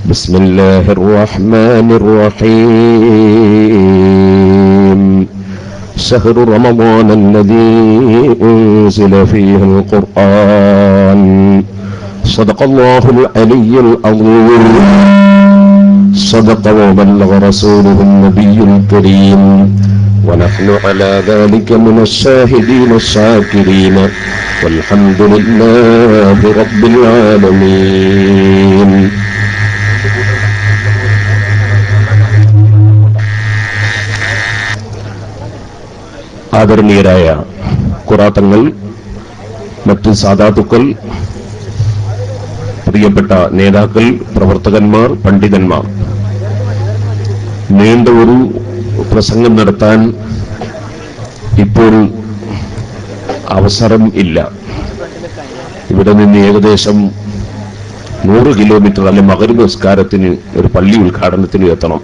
بسم الله الرحمن الرحيم شهر رمضان الذي أنزل فيه القرآن صدق الله العلي العظيم صدق وبلغ رسوله النبي الكريم ونحن على ذلك من الشاهدين الشاكرين والحمد لله رب العالمين. ആദരണീയരായ ഖുറാത്തങ്ങൾ, മറ്റ് സാദാത്തുക്കൾ, പ്രിയപ്പെട്ട നേതാക്കൾ, പ്രവർത്തകന്മാർ, പണ്ഡിതന്മാർ, നീണ്ട ഒരു പ്രസംഗം നടത്താൻ ഇപ്പോൾ അവസരം ഇല്ല. ഇവിടെ നിന്ന് ഏകദേശം 100 കിലോമീറ്റർ അല്ലെ മഗ്‌രിബ് നിസ്കാരത്തിന് ഒരു പള്ളി ഉദ്ഘാടനത്തിന് എത്തണം.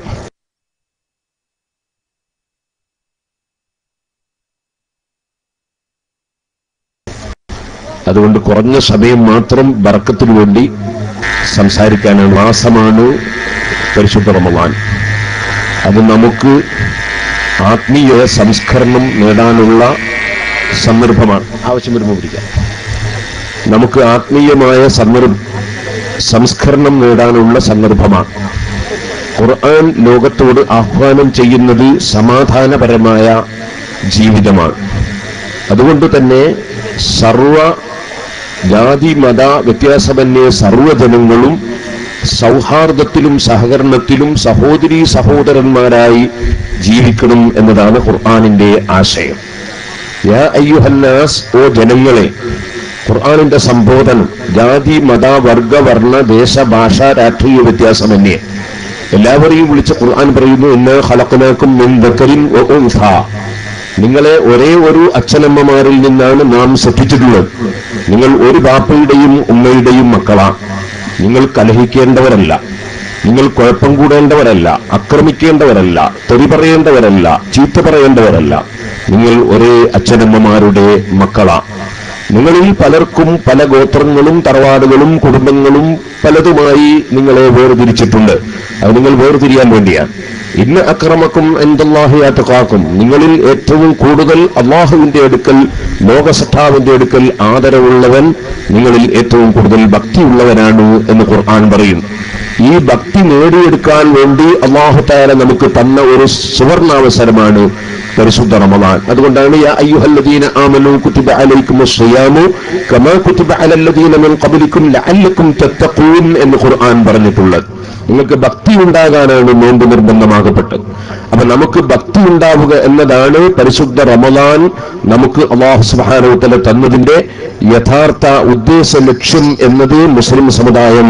അതുകൊണ്ട് കുറഞ്ഞ സമയം മാത്രം ബർക്കത്തിനു വേണ്ടി സംസാരിക്കാനാണ്. മാസമാണ് പരിശുദ്ധ റമളാൻ. അത് നമുക്ക് ആത്മീയ സംസ്കരണം നേടാനുള്ള സന്ദർഭമാണ്. ആവശ്യം വരുമ്പോൾ പിടിക്കാം. നമുക്ക് ആത്മീയമായ സംസ്കരണം നേടാനുള്ള സന്ദർഭമാണ്. ഖുർആൻ ലോകത്തോട് ആഹ്വാനം ചെയ്യുന്നത് സമാധാനപരമായ ജീവിതമാണ്. അതുകൊണ്ട് തന്നെ സർവ ജാതി മത വ്യത്യാസമന്യേ സർവ്വജനങ്ങളും സൗഹാർദ്ദത്തിലും സഹകരണത്തിലും സഹോദരീ സഹോദരന്മാരായി ജീവിക്കണം എന്നതാണ് ഖുർആനിന്റെ ആശയം. യാ അയ്യുഹന്നാസ്, ഓ ജനങ്ങളെ. ഖുർആനിന്റെ സംബോധനം ജാതി മത വർഗ വർണ്ണ ദേശ ഭാഷ രാഷ്ട്രീയ വ്യത്യാസമന്യേ എല്ലാവരെയും വിളിച്ച് ഖുർആൻ പറയുന്നു, ഇന്നാ ഖലഖനാകും മിൻ ദക്കരിൻ വ ഉൻസ. നിങ്ങളെ ഒരേ ഒരു അച്ഛനമ്മമാരിൽ നിന്നാണ് നാം സൃഷ്ടിച്ചിട്ടുള്ളത്. നിങ്ങൾ ഒരു ബാപ്പയുടെയും ഉമ്മയുടെയും മക്കളാണ്. നിങ്ങൾ കലഹിക്കേണ്ടവരല്ല, നിങ്ങൾ കുഴപ്പം കൂടേണ്ടവരല്ല, ആക്രമിക്കേണ്ടവരല്ല, തെറി പറയേണ്ടവരല്ല, ചീത്ത പറയേണ്ടവരല്ല. നിങ്ങൾ ഒരേ അച്ഛനമ്മമാരുടെ മക്കളാണ്. നിങ്ങളിൽ പലർക്കും പല ഗോത്രങ്ങളും തറവാടുകളും കുടുംബങ്ങളും പലതുമായി നിങ്ങളെ വേർതിരിച്ചിട്ടുണ്ട്. അത് നിങ്ങൾ വേർതിരിയാൻ വേണ്ടിയാണ്. ഇന്ന അക്രമക്കും ഇൻദല്ലാഹി അത്ഖാക്കും, നിങ്ങളിൽ ഏറ്റവും കൂടുതൽ അള്ളാഹുവിന്റെ അടുക്കൽ, ലോകസട്ടാവിന്റെ അടുക്കൽ ആദരവുള്ളവൻ നിങ്ങളിൽ ഏറ്റവും കൂടുതൽ ഭക്തിയുള്ളവനാണ് എന്ന് ഖുർആൻ പറയുന്നു. ഈ ഭക്തി നേടിയെടുക്കാൻ വേണ്ടി അല്ലാഹു തആല നമുക്ക് തന്ന ഒരു സുവർണാവസരമാണ് പരിശുദ്ധ റമളാൻ. അതുകൊണ്ടാണ് യാ അയ്യുഹല്ലദീന ആമനൂ കുതിബ അലൈക്കുമുസ് സിയാമു കമാ കുതിബ അലല്ലദീന മിൻ ഖബ്ലിക്കും ലഅല്ലക്കും തത്തഖൂൻ എന്ന് ഖുർആൻ പറഞ്ഞിട്ടുള്ളത്. നിങ്ങൾക്ക് ഭക്തി ഉണ്ടാകാനാണ് നോമ്പ് നിർബന്ധമാകപ്പെട്ടത്. അപ്പൊ നമുക്ക് ഭക്തി ഉണ്ടാവുക എന്നതാണ് പരിശുദ്ധ റമളാൻ നമുക്ക് അല്ലാഹു സുബ്ഹാനഹു വ തആല തന്നതിന്റെ യഥാർത്ഥ ഉദ്ദേശ ലക്ഷ്യം എന്നത് മുസ്ലിം സമുദായം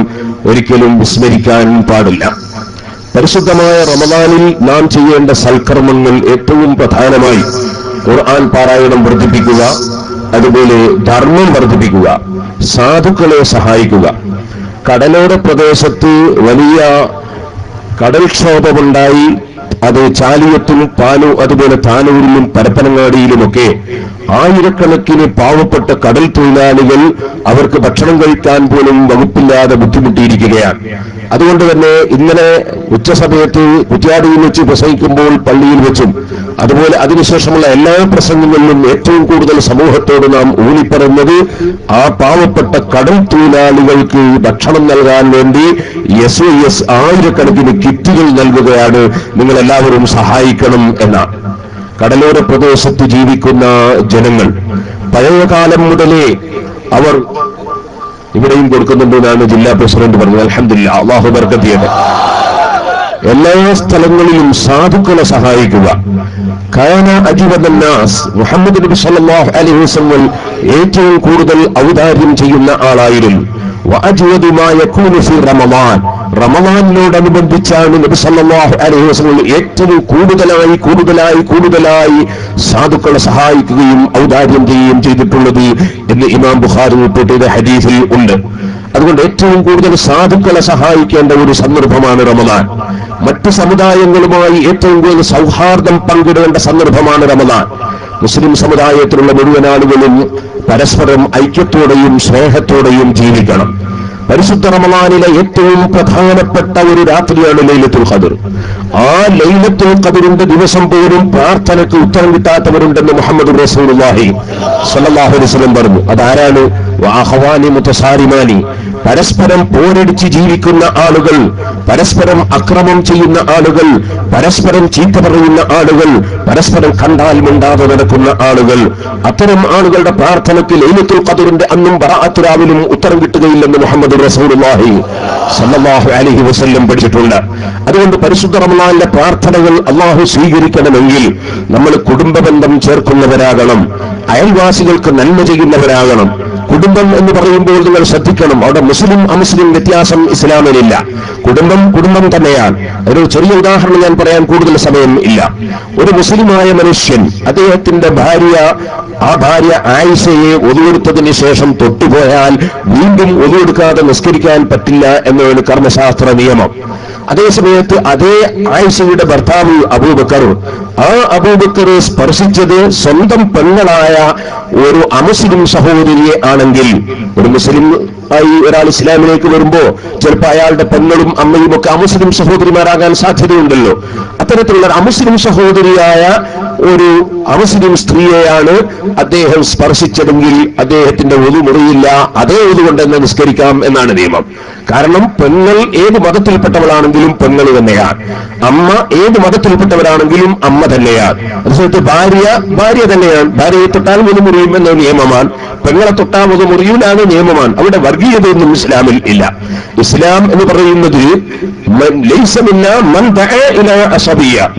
ഒരിക്കലും വിസ്മരിക്കാൻ പാടില്ല. പരിശുദ്ധമായ റമളാനിൽ നാം ചെയ്യേണ്ട സൽക്കർമ്മങ്ങൾ ഏറ്റവും പ്രധാനമായി ഖുർആൻ പാരായണം വർദ്ധിപ്പിക്കുക, അതുപോലെ ധർമ്മം വർദ്ധിപ്പിക്കുക, സാധുക്കളെ സഹായിക്കുക. കടലോര പ്രദേശത്ത് വലിയ കടൽക്ഷോഭമുണ്ടായി. അത് ചാലിയത്തും അതുപോലെ താനൂരിലും പരപ്പനങ്ങാടിയിലുമൊക്കെ ആയിരക്കണക്കിന് പാവപ്പെട്ട കടൽ തൊഴിലാളികൾ അവർക്ക് ഭക്ഷണം കഴിക്കാൻ പോലും വകുപ്പില്ലാതെ ബുദ്ധിമുട്ടിയിരിക്കുകയാണ്. അതുകൊണ്ട് തന്നെ ഇന്നലെ ഉച്ചസമയത്ത് കുറ്റ്യാടിയിൽ വെച്ച് പ്രസംഗിക്കുമ്പോൾ പള്ളിയിൽ വെച്ചും അതുപോലെ അതിനുശേഷമുള്ള എല്ലാ പ്രസംഗങ്ങളിലും ഏറ്റവും കൂടുതൽ സമൂഹത്തോട് നാം ഊന്നിപ്പറയുന്നത് ആ പാവപ്പെട്ട കടൽ തൊഴിലാളികൾക്ക് ഭക്ഷണം നൽകാൻ വേണ്ടി SOS ആയിരക്കണക്കിന് കിറ്റുകൾ നൽകുകയാണ്. നിങ്ങളെല്ലാവരും സഹായിക്കണം എന്നാണ്. കടലോര പ്രദേശത്ത് ജീവിക്കുന്ന ജനങ്ങൾ പഴയകാലം മുതലേ അവർ ഇവിടെയും കൊടുക്കുന്നുണ്ടെന്നാണ് ജില്ലാ പ്രസിഡന്റ് പറഞ്ഞത്. അൽഹംദുലില്ലാഹ്, അല്ലാഹു ബർക്കത്ത് ചെയ്യട്ടെ. എല്ലാ സ്ഥലങ്ങളിലും സാധുക്കളെ സഹായിക്കുക. കാന അജ്വദൻ നാസ്, മുഹമ്മദ് നബി സല്ലല്ലാഹു അലൈഹി വസല്ലം ഏറ്റവും കൂടുതൽ ഔദാര്യം ചെയ്യുന്ന ആളായിരുന്നു. വഅജ്വദു മാ യകൂനു ഫി റമളാൻ, റമളാനിനോടനുബന്ധിച്ചാണ് നബി സല്ലല്ലാഹു അലൈഹി വസല്ലം ഏറ്റവും കൂടുതലായി സാധുക്കളെ സഹായിക്കുകയും ഔദാര്യം ചെയ്യുകയും ചെയ്തിട്ടുള്ളത് എന്ന് ഇമാം ബുഖാരി റിപ്പോർട്ട് ചെയ്ത ഹദീസിൽ ഉണ്ട്. അതുകൊണ്ട് ഏറ്റവും കൂടുതൽ സാധുക്കളെ സഹായിക്കേണ്ട ഒരു സന്ദർഭമാണ് റമളാൻ. മറ്റ് സമുദായങ്ങളുമായി ഏറ്റവും കൂടുതൽ സൗഹാർദ്ദം പങ്കിടേണ്ട സന്ദർഭമാണ് റമളാൻ. മുസ്ലിം സമുദായത്തിലുള്ള മുഴുവൻ ആളുകളും പരസ്പരം ഐക്യത്തോടെയും സ്നേഹത്തോടെയും ജീവിക്കണം. പരിശുദ്ധ റമളാനിലെ ഏറ്റവും പ്രധാനപ്പെട്ട ഒരു രാത്രിയാണ് ലൈലത്തുൽ ഖദർ. ആ ലൈലത്തുൽ ഖദറിന്റെ ദിവസം പോലും പ്രാർത്ഥനയ്ക്ക് ഉത്തരം കിട്ടാത്തവരുണ്ടെന്ന് മുഹമ്മദ് റസൂലുള്ളാഹി സ്വല്ലല്ലാഹു അലൈഹി വസല്ലം പറഞ്ഞു. അതാരാണ്? വഅഖവാനി മുതസാരിമാനി, പരസ്പരം പോരടിച്ച് ജീവിക്കുന്ന ആളുകൾ, പരസ്പരം അക്രമം ചെയ്യുന്ന ആളുകൾ, പരസ്പരം ചീത്ത പറയുന്ന ആളുകൾ, പരസ്പരം കണ്ടാൽ മിണ്ടാതെ നടക്കുന്ന ആളുകൾ, അത്തരം ആളുകളുടെ പ്രാർത്ഥനയ്ക്ക് ലൈലത്തുൽ ഖദറിന്റെ അന്നും ബറാഅത്ത് രാവിലും ഉത്തരം കിട്ടുകയില്ലെന്ന് മുഹമ്മദ് റസൂലുള്ളാഹി സ്വല്ലല്ലാഹു അലൈഹി വസല്ലം പഠിച്ചിട്ടുണ്ട്. അതുകൊണ്ട് പരിശുദ്ധ റമളാനിലെ പ്രാർത്ഥനകൾ അല്ലാഹു സ്വീകരിക്കണമെങ്കിൽ നമ്മൾ കുടുംബ ബന്ധം ചേർക്കുന്നവരാകണം, അയൽവാസികൾക്ക് നന്മ ചെയ്യുന്നവരാകണം. കുടുംബം എന്ന് പറയുമ്പോൾ നിങ്ങൾ ശ്രദ്ധിക്കണം, അവിടെ മുസ്ലിം അമുസ്ലിം വ്യത്യാസം ഇസ്ലാമിലില്ല. കുടുംബം കുടുംബം തന്നെയാണ്. ഒരു ചെറിയ ഉദാഹരണം ഞാൻ പറയാൻ കൂടുതൽ സമയം ഇല്ല. ഒരു മുസ്ലിമായ മനുഷ്യൻ അദ്ദേഹത്തിന്റെ ആ ഭാര്യ ആയിഷയെ ഒതുവെടുത്തതിന് ശേഷം തൊട്ടുപോയാൽ വീണ്ടും ഒതുവെടുക്കാതെ നിസ്കരിക്കാൻ പറ്റില്ല എന്നൊരു കർമ്മശാസ്ത്ര നിയമം. അതേസമയത്ത് അതേ ആയിഷയുടെ ഭർത്താവ് അബൂബക്കർ, ആ അബൂബക്കർ സ്പർശിച്ചത് സ്വന്തം പെങ്ങളായ ഒരു അമുസ്ലിം സഹോദരിയെ ആണെങ്കിൽ, ഒരു മുസ്ലിം ആയി ഒരാൾ ഇസ്ലാമിലേക്ക് വരുമ്പോ ചിലപ്പോൾ അയാളുടെ പെങ്ങളും അമ്മയും ഒക്കെ അമുസ്ലിം സഹോദരിമാരാകാൻ സാധ്യതയുണ്ടല്ലോ. അത്തരത്തിലുള്ള അമുസ്ലിം സഹോദരിയായ ഒരു അമുസ്ലിം സ്ത്രീയെയാണ് അദ്ദേഹം സ്പർശിച്ചതെങ്കിൽ അദ്ദേഹത്തിന്റെ ഒതു മുറിയില്ല, അതേ ഒതു കൊണ്ട് തന്നെ നിസ്കരിക്കാം എന്നാണ് നിയമം. കാരണം പെങ്ങൾ ഏത് മതത്തിൽപ്പെട്ടവളാണെങ്കിലും പെങ്ങൾ തന്നെയാണ്, അമ്മ ഏത് മതത്തിൽപ്പെട്ടവരാണെങ്കിലും അമ്മ തന്നെയാണ്. അതേസമയത്ത് ഭാര്യ തന്നെയാണ്, ഭാര്യയെ തൊട്ടാൽ ഒതു മുറിയും എന്ന നിയമമാണ്, പെങ്ങളെ തൊട്ടാൽ ഒതു മുറിയൂലാണ് നിയമമാണ്. അവിടെ വർഗീയതയൊന്നും ഇസ്ലാമിൽ ഇല്ല. ഇസ്ലാം എന്ന് പറയുന്നത്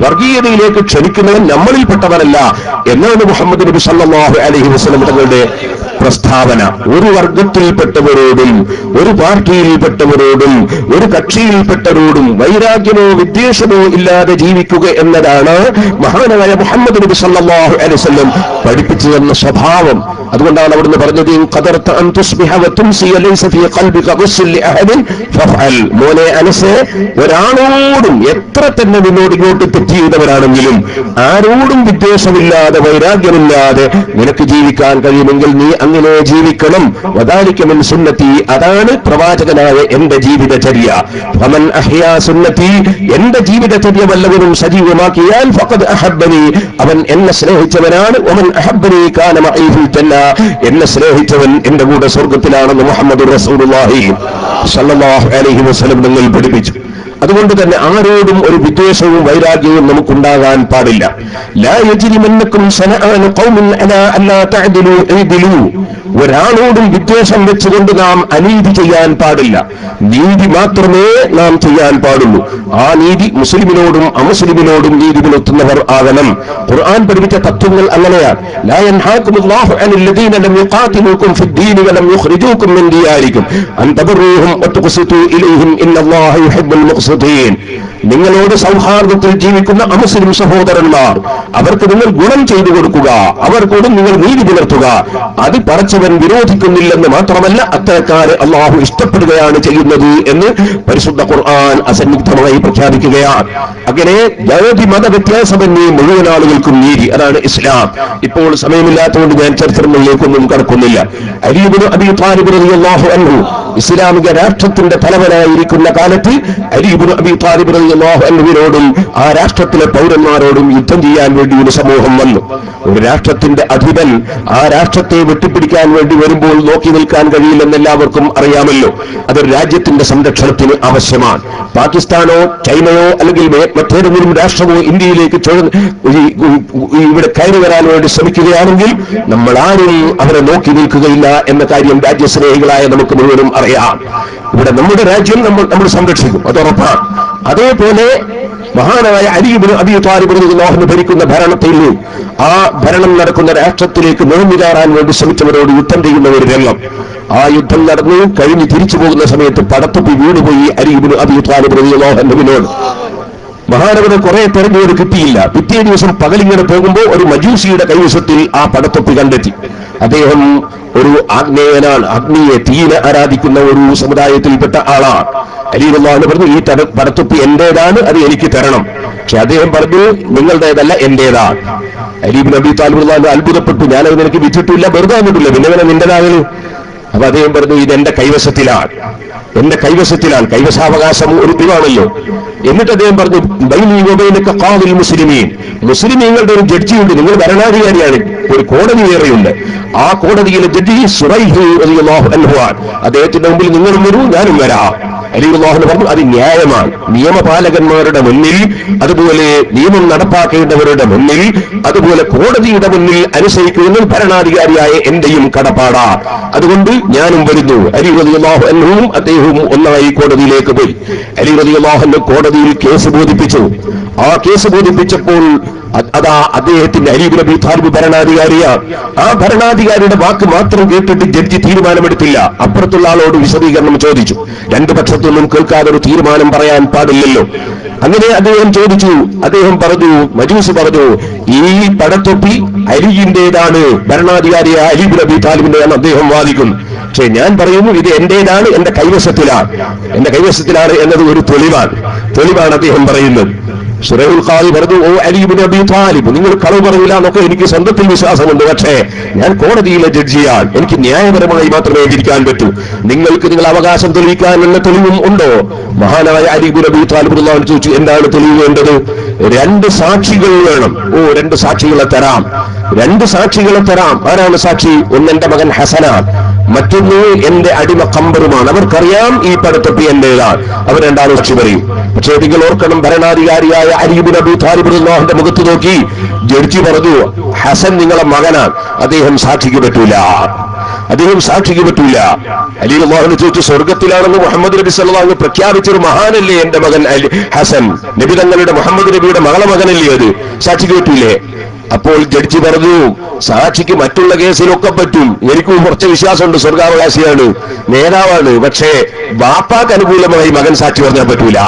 വർഗീയതയിലേക്ക് ക്ഷണിക്കുന്നവൻ നമ്മളിൽപ്പെട്ടവരല്ല എന്നാണ് മുഹമ്മദ് നബി സല്ലല്ലാഹു അലൈഹി വസല്ലം തങ്ങളുടെ പ്രസ്താവന. ഒരു വർഗത്തിൽപ്പെട്ടവരോടും ഒരു പാർട്ടിയിൽപ്പെട്ടവരോടും ഒരു കക്ഷിയിൽപ്പെട്ടവരോടും വൈരാഗ്യമോ വിദ്വേഷമോ ഇല്ലാതെ ജീവിക്കുക എന്നതാണ് മഹാനായ മുഹമ്മദ് നബി സല്ലല്ലാഹു അലൈഹി വസല്ലം പഠിപ്പിച്ചു തന്ന സ്വഭാവം. അതുകൊണ്ടാണ് അവിടുന്ന് പറഞ്ഞത്, മോനെ അനസേ, ഒരാളോടും എത്ര തന്നെ നിന്നോട് ഇങ്ങോട്ട് തെറ്റ് ചെയ്തവരാണെങ്കിലും ആരോടും വിദ്വേഷമില്ലാതെ വൈരാഗ്യമില്ലാതെ നിനക്ക് ജീവിക്കാൻ കഴിയുമെങ്കിൽ നീ അങ്ങനെ ജീവിക്കണം. വദാലിക മിൻ സുന്നത്തി, അതാണ് പ്രവാചകനായ എന്റെ ജീവിതചര്യ. ഫമൻ അഹ്യാ സുന്നത്തി, എന്റെ ജീവിതചര്യ വല്ലവരും സജീവമാക്കിയാൽ ഫഖദ് അഹബ്ബനി, അവൻ എന്നെ സ്നേഹിച്ചവനാണ്. വമൻ അഹബ്ബനി കാന മഈ ഫിൽ ജന്ന, എന്നെ സ്നേഹിച്ചവൻ എന്റെ കൂടെ സ്വർഗ്ഗത്തിലാണെന്ന് മുഹമ്മദ് റസൂലുള്ളാഹി സ്വല്ലല്ലാഹു അലൈഹി വസല്ലം നിങ്ങൾ പഠിപ്പിച്ചു. അതുകൊണ്ട് തന്നെ ആരോടും ഒരു വിദ്വേഷവും വൈരാഗ്യവും നമുക്കുണ്ടാകാൻ പാടില്ല. ലാ യജ്രിമന്നകും സനആനു ഖൗമിൻ അലാ അല്ലാ തഅദിലു ഇദിലു, ഒരാളോടും വിദ്വേഷം വെച്ചുകൊണ്ട് നാം അനീതി ചെയ്യാൻ പാടില്ല. നീതി മാത്രമേ നാം ചെയ്യാൻ പാടുള്ളൂ. ആ നീതി മുസ്ലിമിനോടും അമുസ്ലിമിനോടും നീതി പുലർത്തുന്നവർ ആകണം. ഖുർആൻ പഠിപ്പിച്ച തത്വങ്ങൾ അങ്ങനെയാണ്. ലാ യൻഹാകുമുല്ലാഹു അനിൽ ലദീന ലം യുഖാതിലൂകും ഫിദ്ദീനി വലം യുഖ്രിജൂകും മിൻ ദിയാരികും അൻ തബറൂഹും വതുഖ്സിതു ഇലൈഹിം ഇന്നല്ലാഹ യുഹിബ്ബുൽ മുഖ്സിതീൻ. നിങ്ങളോട് സൗഹാർദ്ദത്തിൽ ജീവിക്കുന്ന അമുസ്ലിം സഹോദരന്മാർ, അവർക്ക് നിങ്ങൾ ഗുണം ചെയ്തു കൊടുക്കുക, അവർക്കോട് നിങ്ങൾ നീതി പുലർത്തുക. അത് പടച്ചവൻ വിരോധിക്കുന്നില്ലെന്ന് മാത്രമല്ല, അത്തരക്കാരെ അള്ളാഹു ഇഷ്ടപ്പെടുകയാണ് ചെയ്യുന്നത് എന്ന് പരിശുദ്ധ ഖുർആൻ അസന്നിഗ്ധമായി പ്രഖ്യാപിക്കുകയാണ്. അങ്ങനെ ജാതി മത വ്യത്യാസമന്യേ മുഴുവൻ ആളുകൾക്കും നീതി, അതാണ് ഇസ്ലാം. ഇപ്പോൾ സമയമില്ലാത്തതുകൊണ്ട് ഞാൻ ചരിത്രങ്ങളിലേക്കൊന്നും കടക്കുന്നില്ല. അലി ഇബ്നു അബീ ത്വാലിബ് റളിയല്ലാഹു അൻഹു ഇസ്ലാമിക രാഷ്ട്രത്തിന്റെ തലവനായിരിക്കുന്ന കാലത്ത് അലി ഇബ്നു അബീ ത്വാലിബ് റളിയല്ലാഹു അൻഹുവിനോടും ആ രാഷ്ട്രത്തിലെ പൗരന്മാരോടും യുദ്ധം ചെയ്യാൻ വേണ്ടി ഒരു സമൂഹം വന്നു. ഒരു രാഷ്ട്രത്തിന്റെ അധിപൻ ആ രാഷ്ട്രത്തെ വെട്ടിപ്പിടിക്കാൻ വേണ്ടി വരുമ്പോൾ നോക്കി നിൽക്കാൻ കഴിയില്ലെന്ന് എല്ലാവർക്കും അറിയാമല്ലോ. അതൊരു രാജ്യത്തിന്റെ സംരക്ഷണത്തിന് ആവശ്യമാണ്. പാകിസ്ഥാനോ ചൈനയോ അല്ലെങ്കിൽ മറ്റേതെങ്കിലും രാഷ്ട്രമോ ഇന്ത്യയിലേക്ക് ഇവിടെ കയറി വരാൻ വേണ്ടി ശ്രമിക്കുകയാണെങ്കിൽ നമ്മൾ ആരും അവരെ നോക്കി നിൽക്കുകയില്ല എന്ന കാര്യം രാജ്യസ്നേഹികളായ നമുക്ക് മുഴുവനും അറിയാം. ഇവിടെ നമ്മുടെ രാജ്യം നമ്മൾ സംരക്ഷിക്കും, അത് ഉറപ്പാണ്. അതേപോലെ മഹാനായ അലി ഇബ്നു അബീ ത്വാലിബ് റളിയല്ലാഹു അൻഹു ഭരിക്കുന്ന ഭരണത്തിൽ ആ ഭരണം നടക്കുന്ന രാഷ്ട്രത്തിലേക്ക് നുഴഞ്ഞു കയറാൻ വേണ്ടി ശ്രമിച്ചവരോട് യുദ്ധം ചെയ്യുന്ന ഒരു രംഗം. ആ യുദ്ധം നടന്നു കഴിഞ്ഞ് തിരിച്ചു പോകുന്ന സമയത്ത് പടത്തൊപ്പി വീണുപോയി അലി ഇബ്നു അബീ ത്വാലിബ് റളിയല്ലാഹു അൻഹുവിനോട്. മഹാനവന് കുറെ തെരഞ്ഞെടുപ്പ് കിട്ടിയില്ല. പിറ്റേ ദിവസം പകലിങ്ങനെ പോകുമ്പോൾ ഒരു മജൂസിയുടെ കൈവശത്തിൽ ആ പടത്തൊപ്പി കണ്ടെത്തി. അദ്ദേഹം ഒരു ആഗ്നേയനാണ്, അഗ്നിയെ തീരെ ആരാധിക്കുന്ന ഒരു സമുദായത്തിൽപ്പെട്ട ആളാണ്. അലി റളിയല്ലാഹു അൻഹു പറഞ്ഞു, ഈ പടത്തൊപ്പി എന്റേതാണ്, അത് എനിക്ക് തരണം. പക്ഷെ അദ്ദേഹം പറഞ്ഞു, നിങ്ങളുടേതല്ല, എന്റേതാണ്. അലി ഇബ്നു അബീ ത്വാലിബ് റളിയല്ലാഹു അൻഹു അത്ഭുതപ്പെട്ടു. ഞാനത് നിനക്ക് വിറ്റിട്ടില്ല, വെറുതെ വന്നിട്ടില്ല, പിന്നെ നിന്റേതാകല്. അപ്പൊ അദ്ദേഹം പറഞ്ഞു, ഇതെന്റെ കൈവശത്തിലാണ്, എന്റെ കൈവശത്തിലാണ്. കൈവശാവകാശം ഒരു ദിവാണല്ലോ. എന്നിട്ട് അദ്ദേഹം പറഞ്ഞു, ബൈനി വബൈനക ഖാദിൽ മുസ്ലിമീൻ, മുസ്ലിമീങ്ങളുടെ ഒരു ജഡ്ജിയുണ്ട്, നിങ്ങൾ ഭരണാധികാരിയാണ്, ഒരു കോടതി വേറെയുണ്ട്. ആ കോടതിയിലെ ജഡ്ജി സുറൈഹ് റളിയല്ലാഹു അൻഹു, അദ്ദേഹത്തിന്റെ മുമ്പിൽ നിങ്ങളും വരൂ, ഞാനും വരാം. അലി റളിയല്ലാഹു അൻഹു പറഞ്ഞു, അത് ന്യായമാണ്. നിയമപാലകന്മാരുടെ മുന്നിൽ, അതുപോലെ നിയമം നടപ്പാക്കേണ്ടവരുടെ മുന്നിൽ, അതുപോലെ കോടതിയുടെ മുന്നിൽ അനുസരിക്കുന്നത് ഭരണാധികാരിയായ എന്റെയും കടപ്പാടാ. അതുകൊണ്ട് ഞാനും വരുന്നു. അലി റളിയല്ലാഹു അൻഹുവും അദ്ദേഹവും ഒന്നായി കോടതിയിലേക്ക് പോയി. അലി റളിയല്ലാഹു അൻഹു കോടതിയിൽ കേസ് ബോധിപ്പിച്ചു. ആ കേസ് ബോധിപ്പിച്ചപ്പോൾ അതാ അദ്ദേഹത്തിന്റെ അലി ഇബ്നു അബീ ത്വാലിബ് ഭരണാധികാരിയാണ്. ആ ഭരണാധികാരിയുടെ വാക്ക് മാത്രം കേട്ടിട്ട് ജഡ്ജി തീരുമാനമെടുത്തില്ല. അപ്പുറത്തുള്ള ആളോട് വിശദീകരണം ചോദിച്ചു. രണ്ടു പക്ഷത്തൊന്നും കേൾക്കാതെ ഒരു തീരുമാനം പറയാൻ പാടില്ലല്ലോ. അങ്ങനെ അദ്ദേഹം ചോദിച്ചു. അദ്ദേഹം പറഞ്ഞു, മജൂസ് പറഞ്ഞു, ഈ പടത്തൊപ്പി അലിയിന്റേതാണ്, ഭരണാധികാരിയായ അലി ഇബ്നു അബീ ത്വാലിബിന്റെയാണ് അദ്ദേഹം വാദിക്കുന്നു. പക്ഷെ ഞാൻ പറയുന്നു, ഇത് എന്റേതാണ്, എന്റെ കൈവശത്തിലാണ് എന്നത് ഒരു തെളിവാണ് അദ്ദേഹം പറയുന്നത്. സുറൈഹുൽ ഖാദി പറഞ്ഞു, ഓ അലി ഇബ്നു അബീ ത്വാലിബ്, നിങ്ങൾ കളവ് പറയില്ല എന്നൊക്കെ എനിക്ക് സ്വന്തത്തിൽ വിശ്വാസമുണ്ട്. പക്ഷേ ഞാൻ കോടതിയിലെ ജഡ്ജിയാണ്, എനിക്ക് ന്യായപരമായി മാത്രമേ ഇരിക്കാൻ പറ്റൂ. നിങ്ങൾക്ക് നിങ്ങൾ അവകാശം തെളിയിക്കാനുള്ള തെളിവും ഉണ്ടോ? മഹാനായ അലി ഇബ്നു അബീ ത്വാലിബ് റളിയല്ലാഹു അൻഹു ചോദിച്ചു, എന്താണ് തെളിവ് വേണ്ടത്? 2 സാക്ഷികൾ വേണം. ഓ, 2 സാക്ഷികളെ തരാം. ആരാണ് സാക്ഷി? ഒന്ന് എന്റെ മകൻ ഹസനാണ്, മറ്റൊന്ന് എന്റെ അടിമ ഖംബറുമാണ്. അവർക്കറിയാം ഈ പടത്തൊപ്പി എന്റേതാണ്. അവർ 2 സാക്ഷി പറയും. പക്ഷേ നിങ്ങൾ ഓർക്കണം, ഭരണാധികാരിയായ അലി ഇബ്നു അബീ ത്വാലിബ് റളിയല്ലാഹു അൻഹുവിന്റെ മുഖത്ത് നോക്കി ജഡ്ജി പറഞ്ഞു, ഹസൻ നിങ്ങളെ മകനാണ്, അദ്ദേഹം സാക്ഷിക്ക് പറ്റൂല. അലി റളിയല്ലാഹു അൻഹു ചോദിച്ചു, സ്വർഗത്തിലാണെന്ന് മുഹമ്മദ് നബി സല്ലല്ലാഹു അലൈഹി വസല്ലം പ്രഖ്യാപിച്ചൊരു മഹാനല്ലേ എന്റെ മകൻ ഹസൻ? നബി തങ്ങളുടെ മുഹമ്മദ് നബിയുടെ മകളെ മകനല്ലേ അത്? സാക്ഷിക്ക് പറ്റൂലേ? അപ്പോൾ ജഡ്ജി പറഞ്ഞു, സാക്ഷിക്ക് മറ്റുള്ള കേസിലൊക്കെ പറ്റും, എനിക്കും കുറച്ച് വിശ്വാസമുണ്ട്, സ്വർഗാവകാശിയാണ്, നേതാവാണ്. പക്ഷേ ബാപ്പാക്ക് അനുകൂലമായി മകൻ സാക്ഷി പറഞ്ഞാൽ പറ്റൂല.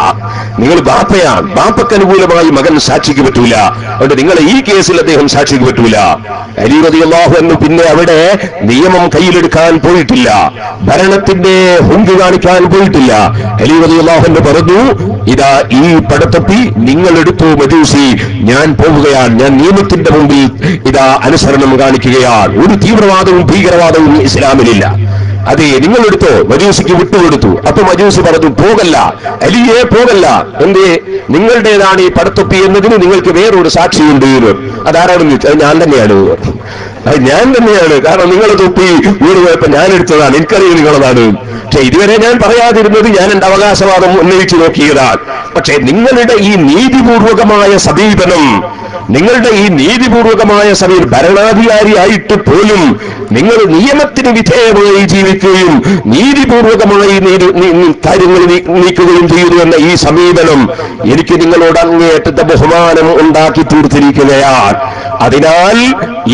നിങ്ങൾ ബാപ്പയാണ്, ബാപ്പക്ക് അനുകൂലമായി മകൻ സാക്ഷിക്ക് പറ്റൂല. അതുകൊണ്ട് നിങ്ങൾ ഈ കേസിൽ അദ്ദേഹം സാക്ഷിക്ക് പറ്റൂല. അലി റളിയല്ലാഹു അൻഹു പിന്നെ അവിടെ നിയമം കയ്യിലെടുക്കാൻ പോയിട്ടില്ല, ഭരണത്തിന്റെ ഹുങ്ക് കാണിക്കാൻ പോയിട്ടില്ല. അലി റളിയല്ലാഹു അൻഹു പറഞ്ഞു, ഇതാ ഈ പടത്തൊപ്പി നിങ്ങൾ എടുത്തു മജൂസി, ഞാൻ പോവുകയാണ്, ഞാൻ നിയമത്തിന്റെ മുമ്പിൽ ഇതാ അനുസരണം കാണിക്കുകയാണ്. ഒരു തീവ്രവാദവും ഭീകരവാദവും ഇസ്ലാമിലില്ല. അതെ, നിങ്ങൾ എടുത്തോ. മജൂസിക്ക് വിട്ടുകൊടുത്തു. അപ്പൊ മജൂസി പറഞ്ഞു, പോകല്ല അലിയെ, പോകല്ല. എന്തേ? നിങ്ങളുടേതാണ് ഈ പടത്തൊപ്പി എന്നതിന് നിങ്ങൾക്ക് വേറൊരു സാക്ഷിയുണ്ട്. അതാരാണെന്ന് ചോദിച്ചാൽ ഞാൻ തന്നെയാണ്. കാരണം നിങ്ങളെ തൊപ്പി വീട് പോയപ്പോ ഞാൻ എടുത്തതാണ്, എനിക്കറിയാം നിങ്ങളതാണ്. പക്ഷെ ഇതുവരെ ഞാൻ പറയാതിരുന്നത് ഞാൻ എന്റെ അവകാശവാദം ഉന്നയിച്ചു നോക്കിയതാണ്. പക്ഷെ നിങ്ങളുടെ ഈ നീതിപൂർവകമായ സമീപനം, ഭരണാധികാരിയായിട്ട് പോലും നിങ്ങൾ നിയമത്തിന് വിധേയമായി ജീവിക്കുകയും നീതിപൂർവകമായി കാര്യങ്ങൾ നീക്കുകയും ചെയ്യുന്നു എന്ന ഈ സമീപനം എനിക്ക് നിങ്ങളോട് അങ്ങേയറ്റത്തെ ബഹുമാനം ഉണ്ടാക്കി തീർത്തിരിക്കുകയാണ്. അതിനാൽ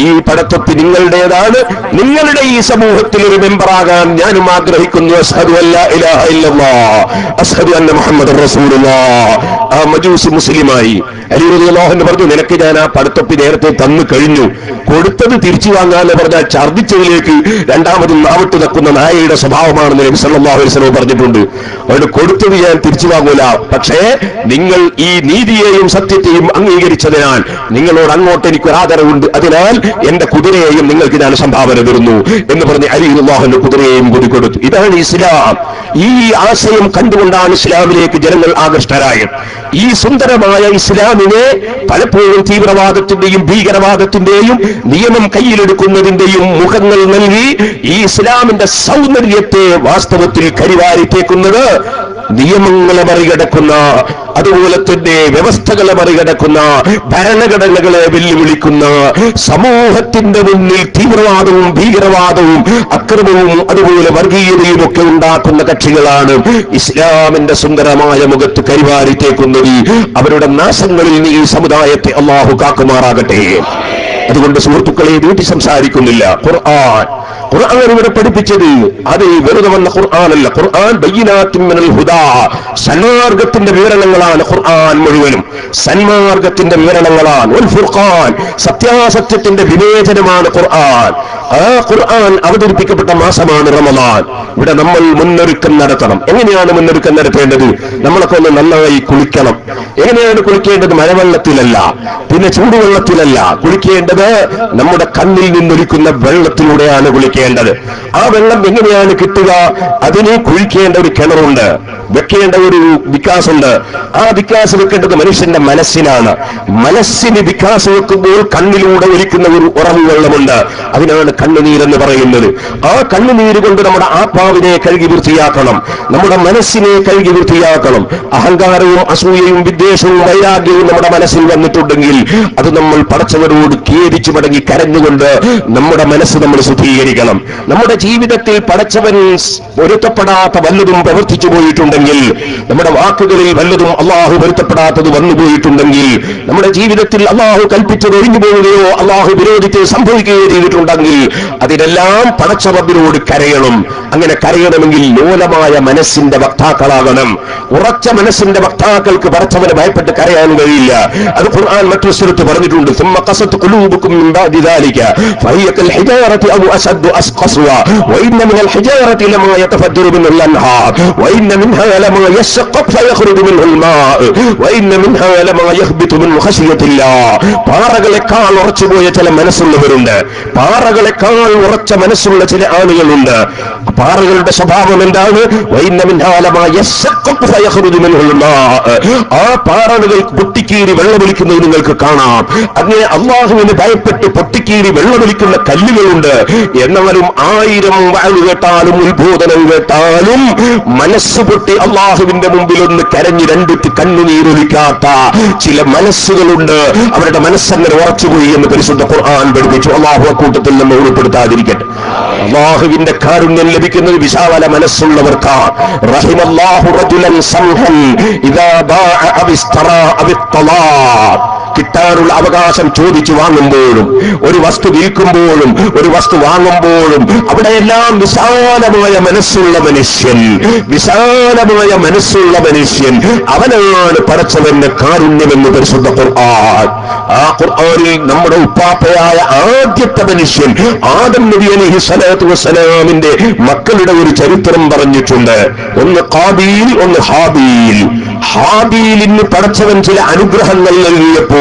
ഈ പടത്തൊപ്പി നിങ്ങളുടേതാണ്. നിങ്ങളുടെ ഈ സമൂഹത്തിൽ ഒരു മെമ്പറാകാൻ ഞാനും ആഗ്രഹിക്കുന്നു. അശ്ഹദു അല്ലാ ഇലാഹ ഇല്ലല്ലാഹ് അശ്ഹദു അന്ന മുഹമ്മദൻ റസൂലുള്ളാഹ്. ആ മജൂസി മുസ്ലിമായി. അലി റളിയല്ലാഹു അൻഹു പറഞ്ഞു, നിനക്ക് ഞാൻ ആ പടത്തൊപ്പി നേരത്തെ തന്നു കഴിഞ്ഞു. കൊടുത്തത് തിരിച്ചു വാങ്ങാന്ന് പറഞ്ഞാൽ ഛർദ്ദിച്ചതിലേക്ക് രണ്ടാമതും നാവിട്ട് നിൽക്കുന്ന നായയുടെ സ്വഭാവമാണെന്ന് നബി സല്ലല്ലാഹു അലൈഹി വസല്ലം പറഞ്ഞിട്ടുണ്ട്. അതുകൊണ്ട് കൊടുത്തത് ഞാൻ തിരിച്ചു വാങ്ങൂല. പക്ഷേ നിങ്ങൾ ഈ നീതിയെയും സത്യത്തെയും അംഗീകരിച്ചതിനാൽ നിങ്ങളോട് അങ്ങോട്ട് എനിക്ക് ആദരവുണ്ട്. അതിനാൽ എന്റെ കുതിരയെയും നിങ്ങൾക്ക് ഞാൻ സംഭാവന തരുന്നു എന്ന് പറഞ്ഞ് അലി റളിയല്ലാഹു അൻഹു കുതിരയെയും കൊടുത്തു. ഇതാണ് ഇസ്ലാം. ഈ ആശയം കണ്ടുകൊണ്ടാണ് ഇസ്ലാമിലേക്ക് ജനങ്ങൾ ആകൃഷ്ടരായത്. ഈ സുന്ദരമായ ഇസ്ലാമിനെ പലപ്പോഴും തീവ്രവാദത്തിന്റെയും ഭീകരവാദത്തിന്റെയും നിയമം കയ്യിലെടുക്കുന്നതിന്റെയും മുഖങ്ങൾ നൽകി ഈ ഇസ്ലാമിന്റെ സൗന്ദര്യത്തെ വാസ്തവത്തിൽ കരിവാരിത്തേക്കുന്നത് നിയമങ്ങളെ മറികടക്കുന്ന, അതുപോലെ തന്നെ വ്യവസ്ഥകളെ മറികടക്കുന്ന, ഭരണഘടനകളെ വെല്ലുവിളിക്കുന്ന, സമൂഹത്തിന്റെ മുന്നിൽ തീവ്രവാദവും ഭീകരവാദവും അക്രമവും അതുപോലെ വർഗീയതയും ഒക്കെ ഉണ്ടാക്കുന്ന കക്ഷികളാണ് ഇസ്ലാമിന്റെ സുന്ദരമായ മുഖത്ത് കരിവാരിത്തേക്കുന്നത്. അവരുടെ നാശങ്ങളിൽ നിന്ന് ഈ സമുദായത്തെ അല്ലാഹു കാക്കുമാറാകട്ടെ. അതുകൊണ്ട് സുഹൃത്തുക്കളെ, വീട്ടിൽ സംസാരിക്കുന്നില്ല. ഖുർആൻ ഇവിടെ പഠിപ്പിച്ചത് അത് വെറുതെ വന്ന ഖുർആനല്ല. ഖുർആൻ ബയ്യിനാത്തും മിനൽ ഹുദാ, സന്മാർഗത്തിന്റെ വിവരണങ്ങളാണ്. ഖുർആൻ മുഴുവനും സന്മാർഗത്തിന്റെ വിവരണങ്ങളാണ്. വൽ ഫുർഖാൻ, സത്യാസത്യത്തിന്റെ വിവേചനമാണ് ഖുർആൻ. ആ ഖുർആൻ അവതരിപ്പിക്കപ്പെട്ട മാസമാണ് റമദാൻ. ഇവിടെ നമ്മൾ മുന്നൊരുക്കം നടത്തണം. എങ്ങനെയാണ് മുന്നൊരുക്കം നടത്തേണ്ടത്? നമ്മളൊക്കെ ഒന്ന് നന്നായി കുളിക്കണം. എങ്ങനെയാണ് കുളിക്കേണ്ടത്? മഴവെള്ളത്തിലല്ല, പിന്നെ ചൂടുവെള്ളത്തിലല്ല. കുളിക്കേണ്ടത് നമ്മുടെ കണ്ണിൽ നിന്നൊലിക്കുന്ന വെള്ളത്തിലൂടെയാണ് കുളിക്കേണ്ടത്. കുടിക്കേണ്ടത്. ആ വെള്ളം എങ്ങനെയാണ് കിട്ടുക? അതിന് കുഴിക്കേണ്ട ഒരു കിണറുണ്ട്, വെക്കേണ്ട ഒരു വികാസമുണ്ട്. ആ വികാസം വെക്കേണ്ടത് മനുഷ്യന്റെ മനസ്സിനാണ്. മനസ്സിന് വികാസം വെക്കുമ്പോൾ കണ്ണിലൂടെ ഒലിക്കുന്ന ഒരു ഉറവ് വെള്ളമുണ്ട്, അതിനാണ് കണ്ണുനീരെന്ന് പറയുന്നത്. ആ കണ്ണുനീര് കൊണ്ട് നമ്മുടെ ആത്മാവിനെ കഴുകി വൃത്തിയാക്കണം, നമ്മുടെ മനസ്സിനെ കഴുകി വൃത്തിയാക്കണം. അഹങ്കാരവും അസൂയയും വിദ്വേഷവും വൈരാഗ്യവും നമ്മുടെ മനസ്സിൽ വന്നിട്ടുണ്ടെങ്കിൽ അത് നമ്മൾ പടച്ചവരോട് ഖേദിച്ചു മടങ്ങി കരഞ്ഞുകൊണ്ട് നമ്മുടെ മനസ്സ് നമ്മൾ ശുദ്ധീകരിക്കണം. നമ്മുടെ ജീവിതത്തിൽ പടച്ചവൻ പൊരുത്തപ്പെടാത്ത വല്ലതും പ്രവർത്തിച്ചു പോയിട്ടുണ്ടെങ്കിൽ, നമ്മുടെ വാക്കുകളിൽ വല്ലതും അള്ളാഹു പൊരുത്തപ്പെടാത്തത് വന്നുപോയിട്ടുണ്ടെങ്കിൽ, നമ്മുടെ ജീവിതത്തിൽ അള്ളാഹു കൽപ്പിച്ചത് ഒഴിഞ്ഞു പോവുകയോ അള്ളാഹു വിരോധിച്ച് സംഭവിക്കുകയോ ചെയ്തിട്ടുണ്ടെങ്കിൽ അതിനെല്ലാം പടച്ച റബ്ബിനോട് കരയണം. അങ്ങനെ കരയണമെങ്കിൽ ലോലമായ മനസ്സിന്റെ വക്താക്കളാകണം. ഉറച്ച മനസ്സിന്റെ വക്താക്കൾക്ക് പടച്ചവനെ ഭയപ്പെട്ട് കരയാൻ കഴിയില്ല. അത് ഖുർആൻ മറ്റൊരു സ്ഥലത്ത് പറഞ്ഞിട്ടുണ്ട്. ثم قست قلوبكم من بعد ذلك فهي كالحجارة أو أشد قسوة وإن من الحجارة لما يتفجر منه الأنهار وإن منها لما يشقق فيخرج منه الماء وإن منها لما يهبط من خشية الله. പാറകളെക്കാൾ ഉറച്ചുപോയ ചില മനസ്സുള്ളവരുണ്ട്, പാറകളെക്കാൾ ഉറച്ച മനസ്സുള്ള ചില ആളുകളുണ്ട്. പാറകളുടെ സ്വഭാവം എന്താണ്? وإن منها لما يشقق فيخرج منه الماء. ആ പാറകൾ പൊട്ടിക്കീറി വെള്ളമൊലിക്കുന്നത് നിങ്ങൾക്ക് കാണാം. അങ്ങനെ അള്ളാഹുവിന് ഭയപ്പെട്ട് പൊട്ടിക്കീറി വെള്ളമൊലിക്കുന്ന കല്ലുകളുണ്ട്. എന്നാലും 1000 വഅദ് കേട്ടാലും ഉത്ബോധനം കേട്ടാലും മനസ്സ് പൊട്ടി അള്ളാഹുവിന്റെ മുമ്പിൽ ഒന്ന് കരഞ്ഞ് രണ്ടിട്ട് കണ്ണുനീരൊലിക്കാത്ത ചില മനസ്സുകളുണ്ട്. അവരുടെ മനസ്സങ്ങനെ ഉറച്ചുപോയി എന്ന് പരിശുദ്ധ ഖുർആൻ പഠിപ്പിച്ചു. അള്ളാഹു അക്കൂട്ടത്തിൽ നമ്മൾ ഉൾപ്പെടുത്താതിരിക്കട്ടെ. അള്ളാഹുവിന്റെ കാരുണ്യം ലഭിക്കുന്നത് വിശാല മനസ്സുള്ളവർക്കാണ്. റഹിമല്ലാഹു റജുലൻ സംഹൻ ഇദാ ബാഅ അവിസ്തറാ അവിത്തലാഖ്. കിട്ടാനുള്ള അവകാശം ചോദിച്ചു വാങ്ങുമ്പോഴും ഒരു വസ്തു വിൽക്കുമ്പോഴും ഒരു വസ്തു വാങ്ങുമ്പോഴും അവിടെയെല്ലാം വിശാലമായ മനസ്സുള്ള മനുഷ്യൻ, വിശാലമായ മനസ്സുള്ള മനുഷ്യൻ അവനാണ് പടച്ചവന്റെ കാരുണ്യമെന്ന് പരിശുദ്ധ ഖുർആൻ. ആ ഖുർആനിൽ നമ്മുടെ ഉപ്പാപ്പയായ ആദ്യത്തെ മനുഷ്യൻ ആദം നബി അലൈഹി സ്വലാത്തു വസ്സലാമിന്റെ മക്കളുടെ ഒരു ചരിത്രം പറഞ്ഞിട്ടുണ്ട്. ഒന്ന് ഖാബീൽ, ഒന്ന് ഹാബീൽ. ഹാബീലിന് പടച്ചവൻ ചില അനുഗ്രഹങ്ങൾ നൽകിയപ്പോൾ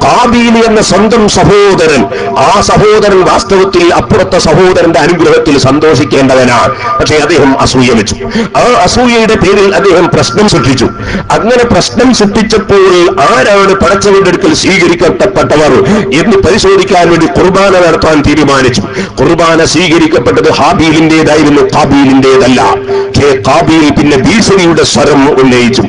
ഖാബീൽ എന്ന സ്വന്തം സഹോദരൻ, ആ സഹോദരൻ വാസ്തവത്തിൽ അപ്പുറത്തെ സഹോദരന്റെ അനുഗ്രഹത്തിൽ സന്തോഷിക്കേണ്ടവനാണ്. പക്ഷേ അദ്ദേഹം അസൂയ വെച്ചു. ആ അസൂയയുടെ പേരിൽ അദ്ദേഹം പ്രശ്നം സൃഷ്ടിച്ചു. അങ്ങനെ പ്രശ്നം സൃഷ്ടിച്ചപ്പോൾ ആരാണ് പടച്ചവന്റെ അടുക്കൽ സ്വീകരിക്കപ്പെട്ടവർ എന്ന് പരിശോധിക്കാൻ വേണ്ടി ഖുർബാന നടത്താൻ തീരുമാനിച്ചു. ഖുർബാന സ്വീകരിക്കപ്പെട്ടത് ഹാബീലിന്റേതായിരുന്നു, ഖാബീലിന്റേതല്ല. ഖാബീൽ പിന്നെ ഭീഷണിയുടെ സ്വരം ഉന്നയിച്ചു.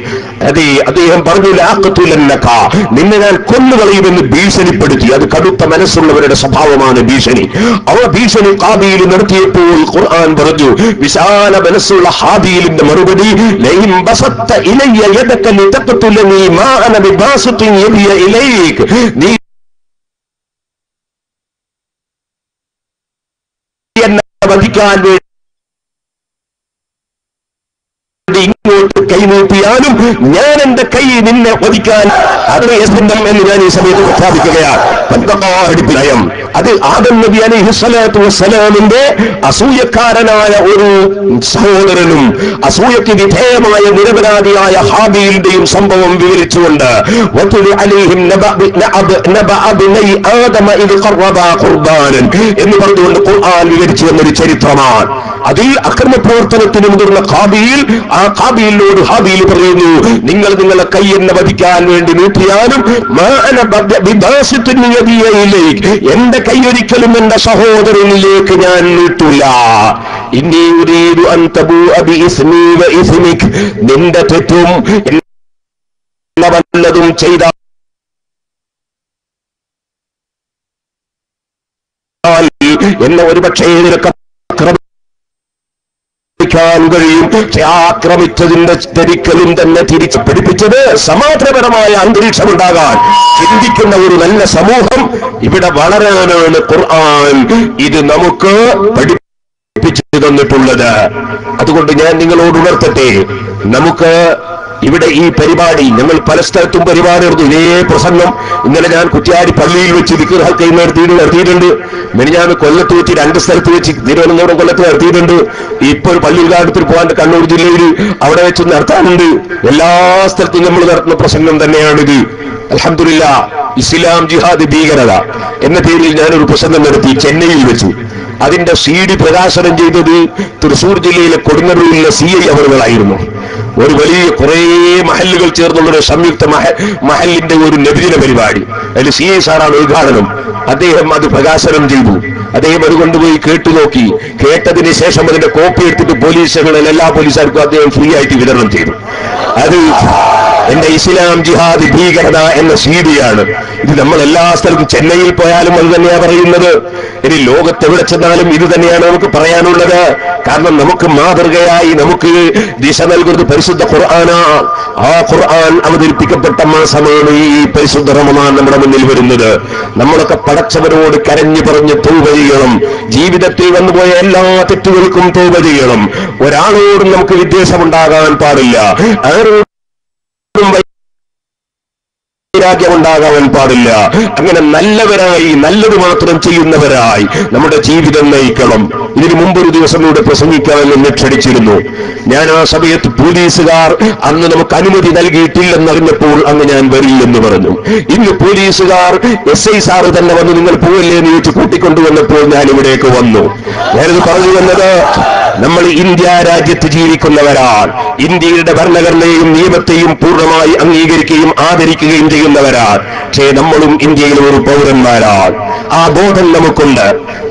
അതെ, അദ്ദേഹം പറഞ്ഞു ലാഖതുലന്നക, നിന്നെ ഞാൻ കൊന്നുകളയുമെന്ന് ഭീഷണിപ്പെടുത്തി. അത് കടുത്ത മനസ്സുള്ളവരുടെ സ്വഭാവമാണ് ഭീഷണി. ആ ഭീഷണി ഖാബീൽ നടത്തിയപ്പോൾ ഖുർആൻ പറഞ്ഞു, വിശാല മനസ്സുള്ള ഹാബീലിന്റെ മറുപടി ലൈൻ ബസത്ത ഇലയ്യ യദക ലിതഖതുലനി മാ അന ബിബാസിത്തിൻ യദിയ ഇലൈക്. നീ എന്നെ വധിക്കാൻ വേണ്ടി ഇങ്ങോട്ട് കൈനീട്ടിയാലും ഞാൻ എന്റെ കൈ നിന്നെ വധിക്കാൻ അഗ്രേസന്നം എന്ന് ഞാൻ ഈ സമയത്ത് പ്രഖ്യാപിക്കുകയാണ്. ഭയം അത് ആദം നബി അലൈഹി സ്വലാത്തു വസ്സലാമിന്റെ അസൂയക്കാരനായ ഒരു സഹോദരനും അസൂയക്ക് വിധേയമായ നിരപരാധിയായ ഹാബീലിന്റെയും സംഭവം വിവരിച്ചുകൊണ്ട് എന്ന് പറഞ്ഞുകൊണ്ട് ഖുർആൻ വിവരിച്ചു എന്നൊരു ചരിത്രമാണ്. അതിൽ അക്രമ പ്രവർത്തനത്തിന് മുതിർന്ന ഖാബീൽ, ആ ഖാബീലിനോട് ഹാബീൽ പറയുന്നു, നിങ്ങൾ നിങ്ങളെ കൈ എന്നെ വധിക്കാൻ വേണ്ടി നീട്ടിയാലും എന്റെ കൈ ഒരിക്കലും എന്റെ സഹോദരനിലേക്ക് ഞാൻ നീട്ടൂല. നിന്റെ തെറ്റും വല്ലതും ചെയ്ത എന്നെ ഒരുപക്ഷേ നിനക്ക് കഴിയും. ആക്രമിച്ചതിന്റെ ഒരിക്കലും തന്നെ തിരിച്ചു പഠിപ്പിച്ചത് സമാധാനപരമായ അന്തരീക്ഷം ഉണ്ടാകാൻ ചിന്തിക്കുന്ന ഒരു നല്ല സമൂഹം ഇവിടെ വളരാനാണ് ഖുർആൻ ഇത് നമുക്ക് പഠിപ്പിച്ചു തന്നിട്ടുള്ളത്. അതുകൊണ്ട് ഞാൻ നിങ്ങളോട് ഉണർത്തട്ടെ, നമുക്ക് ഇവിടെ ഈ പരിപാടി, ഞങ്ങൾ പല സ്ഥലത്തും പരിപാടി നടന്നു. ഇതേ പ്രസംഗം ഇന്നലെ ഞാൻ കുറ്റ്യാടി പള്ളിയിൽ വെച്ച് ദിക്ർ ഹൽഖയിൽ നടത്തിയിട്ടുണ്ട്. ഞാൻ കൊല്ലത്ത് വെച്ച് 2 സ്ഥലത്ത് വെച്ച്, തിരുവനന്തപുരം കൊല്ലത്ത് നടത്തിയിട്ടുണ്ട്. ഇപ്പൊ ഒരു പള്ളി ഉദ്ഘാടനത്തിൽ പോകാൻ കണ്ണൂർ ജില്ലയിൽ അവിടെ വെച്ച് നടത്താറുണ്ട്. എല്ലാ സ്ഥലത്തും നമ്മൾ നടത്തുന്ന പ്രസംഗം തന്നെയാണിത്. അൽഹംദുലില്ലാ, ഇസ്ലാം ജിഹാദ് ഭീകരത എന്ന പേരിൽ ഞാനൊരു പ്രസംഗം നടത്തി ചെന്നൈയിൽ വെച്ചു. അതിന്റെ CD പ്രകാശനം ചെയ്തത് തൃശൂർ ജില്ലയിലെ കൊടുങ്ങല്ലൂരിലെ CI അവറുകളായിരുന്നു. ഒരു വലിയ കുറേ മഹല്ലുകൾ ചേർന്നുള്ള ഒരു സംയുക്ത മഹല്ലിന്റെ ഒരു നബിദിന പരിപാടി. അതിൽ CI സാറാണ് ഉദ്ഘാടനം. അദ്ദേഹം അത് പ്രകാശനം ചെയ്തു. അദ്ദേഹം അത് കൊണ്ടുപോയി കേട്ടുനോക്കി. കേട്ടതിന് ശേഷം അതിന്റെ കോപ്പി എടുത്തിട്ട് പോലീസ് സ്റ്റേഷനിൽ എല്ലാ പോലീസുകാർക്കും അദ്ദേഹം ഫ്രീ ആയിട്ട് വിതരണം ചെയ്തു. അത് എന്റെ ഇസ്ലാം ജിഹാദ് ഭീകരത എന്ന CD-യാണ്. ഇത് നമ്മൾ എല്ലാ സ്ഥലത്തും ചെന്നൈയിൽ പോയാലും അത് തന്നെയാണ് പറയുന്നത്. ഇനി ലോകത്തെവിടെ ചെന്നാലും ഇത് തന്നെയാണ് നമുക്ക് പറയാനുള്ളത്. കാരണം നമുക്ക് മാതൃകയായി നമുക്ക് ദിശ നൽകുന്നത് പരിശുദ്ധ ഖുർആനാ. ആ ഖുർആൻ അവതരിപ്പിക്കപ്പെട്ട മാസമാണ് ഈ പരിശുദ്ധ റമദാൻ നമ്മുടെ മുന്നിൽ വരുന്നത്. നമ്മളൊക്കെ പടച്ചവരോട് കരഞ്ഞു പറഞ്ഞ് തൗബ ചെയ്യണം. ജീവിതത്തിൽ വന്നുപോയ എല്ലാ തെറ്റുകൾക്കും തൗബ ചെയ്യണം. ഒരാളോടും നമുക്ക് വിദ്വേഷമുണ്ടാകാൻ പാടില്ല. വൈരാഗ്യമുണ്ടാകാൻ പാടില്ല. അങ്ങനെ നല്ലവരായി നല്ലത് മാത്രം ചെയ്യുന്നവരായി നമ്മുടെ ജീവിതം നയിക്കണം. ഇതിനു മുമ്പൊരു ദിവസം ഇവിടെ പ്രസംഗിക്കാൻ എന്നെ ക്ഷണിച്ചിരുന്നു. ഞാൻ ആ സമയത്ത് പോലീസുകാർ അന്ന് നമുക്ക് അനുമതി നൽകിയിട്ടില്ലെന്നറിഞ്ഞപ്പോൾ അന്ന് ഞാൻ വരില്ലെന്ന് പറഞ്ഞു. ഇന്ന് പോലീസുകാർ SI സാറ് തന്നെ വന്ന് നിങ്ങൾ പോവല്ലേ എന്ന് ചോദിച്ച് കൂട്ടിക്കൊണ്ടുവന്നപ്പോൾ ഞാൻ ഇവിടേക്ക് വന്നു. ഞാനിത് പറഞ്ഞു വന്നത്, നമ്മൾ ഇന്ത്യ രാജ്യത്ത് ജീവിക്കുന്നവരാണ്. ഇന്ത്യയുടെ ഭരണഘടനയെയും നിയമത്തെയും പൂർണ്ണമായി അംഗീകരിക്കുകയും ആദരിക്കുകയും ചെയ്യുന്നവരാണ്. പക്ഷേ നമ്മളും ഇന്ത്യയിലെ ഒരു പൗരന്മാരാണ്. ആ ബോധം നമുക്കുണ്ട്.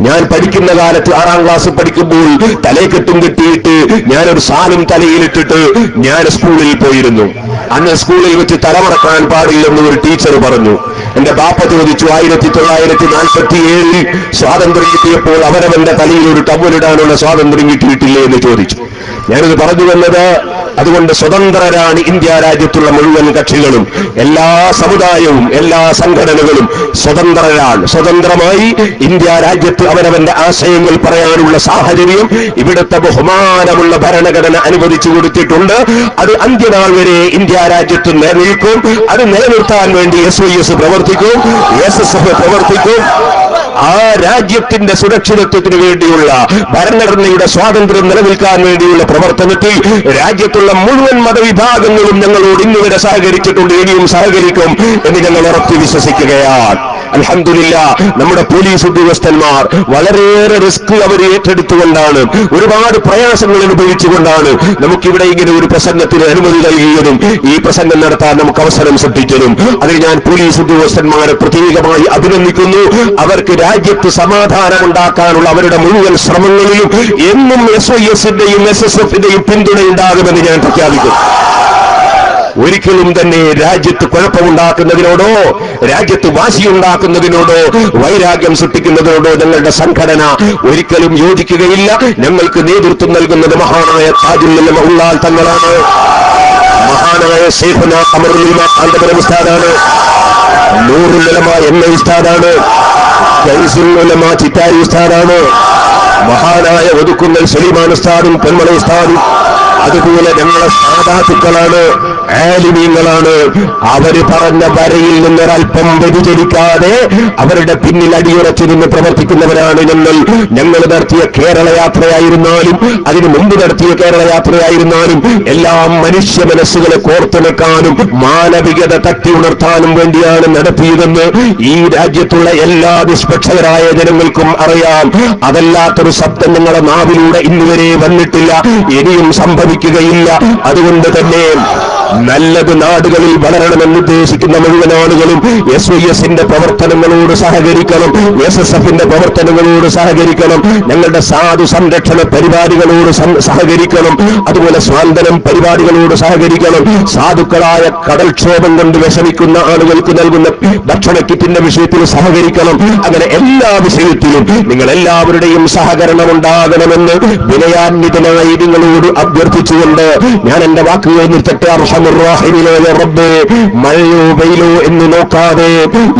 ഞാൻ പഠിക്കുന്ന കാലത്ത് 6ാം ക്ലാസ് പഠിക്കുമ്പോൾ തലയെക്കെട്ടും കെട്ടിയിട്ട് ഞാനൊരു സാലും തലയിലിട്ടിട്ട് ഞാൻ സ്കൂളിൽ പോയിരുന്നു. അന്ന് സ്കൂളിൽ വെച്ച് തലമറക്കാൻ പാടില്ലെന്ന് ഒരു ടീച്ചർ പറഞ്ഞു. എന്റെ ബാപ്പ ചോദിച്ചു, 1947 സ്വാതന്ത്ര്യം കിട്ടിയപ്പോൾ അവരവന്റെ തലയിൽ ഒരു ടവലിടാനുള്ള സ്വാതന്ത്ര്യം കിട്ടിയിട്ടില്ലേ എന്ന് ചോദിച്ചു. ഞാനിത് പറഞ്ഞു വന്നത്, അതുകൊണ്ട് സ്വതന്ത്രരാണ് ഇന്ത്യ രാജ്യത്തുള്ള മുഴുവൻ കക്ഷികളും. എല്ലാ സമുദായവും എല്ലാ സംഘടനകളും സ്വതന്ത്രരാണ്. സ്വതന്ത്രമായി ഇന്ത്യ രാജ്യത്ത് അവരവന്റെ ആശയങ്ങൾ പറയാനുള്ള സാഹചര്യം ഇവിടുത്തെ ബഹുമാനമുള്ള ഭരണഘടന അനുവദിച്ചു കൊടുത്തിട്ടുണ്ട്. അത് അന്ത്യനാൾ വരെ ഇന്ത്യ രാജ്യത്ത് നിലനിൽക്കും. അത് നിലനിർത്താൻ വേണ്ടി SYS പ്രവർത്തിക്കും, SSF പ്രവർത്തിക്കും. ആ രാജ്യത്തിന്റെ സുരക്ഷിതത്വത്തിന് വേണ്ടിയുള്ള ഭരണഘടനയുടെ സ്വാതന്ത്ര്യം നിലനിൽക്കാൻ വേണ്ടിയുള്ള പ്രവർത്തനത്തിൽ രാജ്യത്തുള്ള മുഴുവൻ മതവിഭാഗങ്ങളും ഞങ്ങളോട് ഇന്നുവരെ സഹകരിച്ചിട്ടുണ്ട്, ഇനിയും സഹകരിക്കും എന്ന് ഞങ്ങൾ ഉറച്ചു വിശ്വസിക്കുകയാണ്. അൽഹംദുലില്ലാ, നമ്മുടെ പോലീസ് ഉദ്യോഗസ്ഥന്മാർ വളരെയേറെ റിസ്ക് അവർ ഏറ്റെടുത്തുകൊണ്ടാണ്, ഒരുപാട് പ്രയാസങ്ങൾ അനുഭവിച്ചുകൊണ്ടാണ് നമുക്കിവിടെ ഇങ്ങനെ ഒരു പ്രസംഗത്തിന് അനുമതി നൽകിയതും ഈ പ്രസംഗം നടത്താൻ നമുക്ക് അവസരം സൃഷ്ടിച്ചതും. അതിൽ ഞാൻ പോലീസ് ഉദ്യോഗസ്ഥന്മാരെ പ്രത്യേകമായി അഭിനന്ദിക്കുന്നു. അവർക്ക് രാജ്യത്ത് സമാധാനമുണ്ടാക്കാനുള്ള അവരുടെ മുഴുവൻ ശ്രമങ്ങളിലും എന്നും SYS-ന്റെയും SSF-ന്റെയും പിന്തുണയുണ്ടാകുമെന്ന് ഞാൻ പ്രഖ്യാപിക്കും. ഒരിക്കലും തന്നെ രാജ്യത്ത് കുഴപ്പമുണ്ടാക്കുന്നതിനോടോ രാജ്യത്ത് വാശിയുണ്ടാക്കുന്നതിനോടോ വൈരാഗ്യം സൃഷ്ടിക്കുന്നതിനോടോ ഞങ്ങളുടെ സംഘടന ഒരിക്കലും യോജിക്കുകയില്ല. ഞങ്ങൾക്ക് നേതൃത്വം നൽകുന്നത് മഹാനായ താജുൽ ഉലമ ഉള്ളാൽ തങ്ങളാണ്. മഹാനായ ശൈഖുന ഖമറുൽ ഉലമ കാന്തപുരം ഉസ്താദാണ്. നൂറുൽ ഉലമ MA ഉസ്താദാണ്. ജൈസുൽ ഉലമ ചിറ്റാരി ഉസ്താദാണ്. മഹാനായ ഒതുക്കുങ്ങൽ സുലൈമാൻ ഉസ്താദും പെൺമള ഉസ്താദും അതുപോലെ ഞങ്ങളെ സാദാത്തുക്കളാണ്, ആലിമീങ്ങളാണ്. അവര് പറഞ്ഞ വരയിൽ നിന്നൊരൽപ്പം വ്യതിചലിക്കാതെ അവരുടെ പിന്നിൽ അടിയുറച്ചു നിന്ന് പ്രവർത്തിക്കുന്നവരാണ് ഞങ്ങൾ നടത്തിയ കേരള യാത്രയായിരുന്നാലും അതിനു മുമ്പ് നടത്തിയ കേരള യാത്രയായിരുന്നാലും എല്ലാം മനുഷ്യ മനസ്സുകളെ കോർത്തിണക്കാനും മാനവികത തട്ടി ഉണർത്താനും വേണ്ടിയാണ് നടത്തിയതെന്ന് ഈ രാജ്യത്തുള്ള എല്ലാ നിഷ്പക്ഷരായ ജനങ്ങൾക്കും അറിയാം. അതല്ലാത്തൊരു ശബ്ദം ഞങ്ങളുടെ നാവിലൂടെ ഇന്നുവരെ വന്നിട്ടില്ല, ഇനിയും സംഭവിക്കുകയില്ല. അതുകൊണ്ട് തന്നെ നല്ലത് നാടുകളിൽ വളരണമെന്ന് ഉദ്ദേശിക്കുന്ന മുഴുവൻ ആളുകളും SYS-ന്റെ പ്രവർത്തനങ്ങളോട് സഹകരിക്കണം, SSF-ന്റെ പ്രവർത്തനങ്ങളോട് സഹകരിക്കണം, ഞങ്ങളുടെ സാധു സംരക്ഷണ പരിപാടികളോട് സഹകരിക്കണം, അതുപോലെ സ്വാതന്ത്ര്യം പരിപാടികളോട് സഹകരിക്കണം. സാധുക്കളായ കടൽക്ഷോഭം കൊണ്ട് വിഷമിക്കുന്ന ആളുകൾക്ക് നൽകുന്ന ഭക്ഷണ കിറ്റിന്റെ വിഷയത്തിൽ സഹകരിക്കണം. അങ്ങനെ എല്ലാ വിഷയത്തിലും നിങ്ങൾ എല്ലാവരുടെയും സഹകരണം ഉണ്ടാകണമെന്ന് വിനയാന്വിതനായി നിങ്ങളോട് അഭ്യർത്ഥിച്ചുകൊണ്ട് ഞാൻ എന്റെ വാക്കുകൾ നിർത്തട്ടെ. റബ്ബേ, മഴയോ വെയിലോ എന്ന് നോക്കാതെ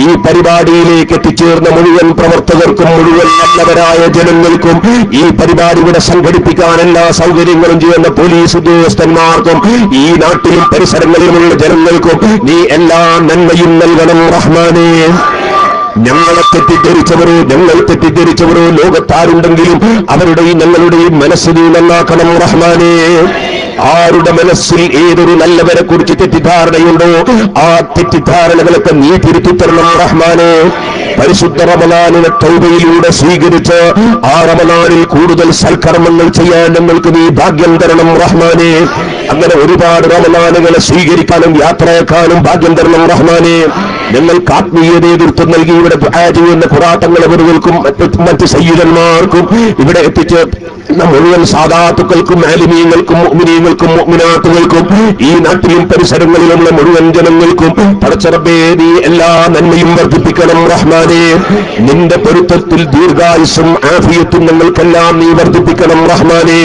ഈ പരിപാടിയിലേക്ക് എത്തിച്ചേർന്ന മുഴുവൻ പ്രവർത്തകർക്കും മുഴുവൻ നല്ലവരായ ജനങ്ങൾക്കും ഈ പരിപാടി ഇവിടെ സംഘടിപ്പിക്കാൻ എല്ലാ സൗകര്യങ്ങളും ചെയ്യുന്ന പോലീസ് ഉദ്യോഗസ്ഥന്മാർക്കും ഈ നാട്ടിലും പരിസരങ്ങളിലുമുള്ള ജനങ്ങൾക്കും നീ എല്ലാ നന്മയും നൽകണം റഹ്മാനേ. ഞങ്ങൾ തെറ്റിദ്ധരിച്ചവരോ ലോകത്താരുണ്ടെങ്കിലും അവരുടെയും ഞങ്ങളുടെയും മനസ്സിനെ നന്നാക്കണം റഹ്മാനേ. ആരുടെ മനസ്സിൽ ഏതൊരു നല്ലവരെ കുറിച്ച് തെറ്റിദ്ധാരണയുണ്ടോ ആ തെറ്റിദ്ധാരണകളൊക്കെ നീ തിരുത്തി തരണം റഹ്മാനെ. പരിശുദ്ധ റമളാനിനെ തൗബയിലൂടെ സ്വീകരിച്ച് ആ റമളാനിൽ കൂടുതൽ സൽക്കർമ്മങ്ങൾ ചെയ്യാൻ ഞങ്ങൾക്ക് നീ ഭാഗ്യം തരണം റഹ്മാനെ. അങ്ങനെ ഒരുപാട് റമളാനുകളെ സ്വീകരിക്കാനും യാത്രയാക്കാനും ഭാഗ്യം തരണം റഹ്മാനെ. ഞങ്ങൾക്ക് ആത്മീയ നേതൃത്വം നൽകി ഇവിടെ ദുആ ചെയ്യുന്ന ഖുറാത്തങ്ങൾ അവരുകൾക്കും മറ്റ് സയ്യിദന്മാർക്കും ഇവിടെ എത്തിച്ച് മുഴുവൻ സാദാത്തുക്കൾക്കും ആലിമീങ്ങൾക്കും മുഅ്മിനീങ്ങൾക്കും മുഅ്മിനാത്തുകൾക്കും ഈ നാട്ടിലും പരിസരങ്ങളിലുള്ള മുഴുവൻ ജനങ്ങൾക്കും പടച്ച റബ്ബേ നീ എല്ലാ നന്മയും വർദ്ധിപ്പിക്കണം റഹ്മാനെ. നിന്റെ പൊരുത്തത്തിൽ ദീർഘായുസ്സും ആഫിയത്തും ഞങ്ങൾക്കെല്ലാം നീ വർദ്ധിപ്പിക്കണം റഹ്മാനെ.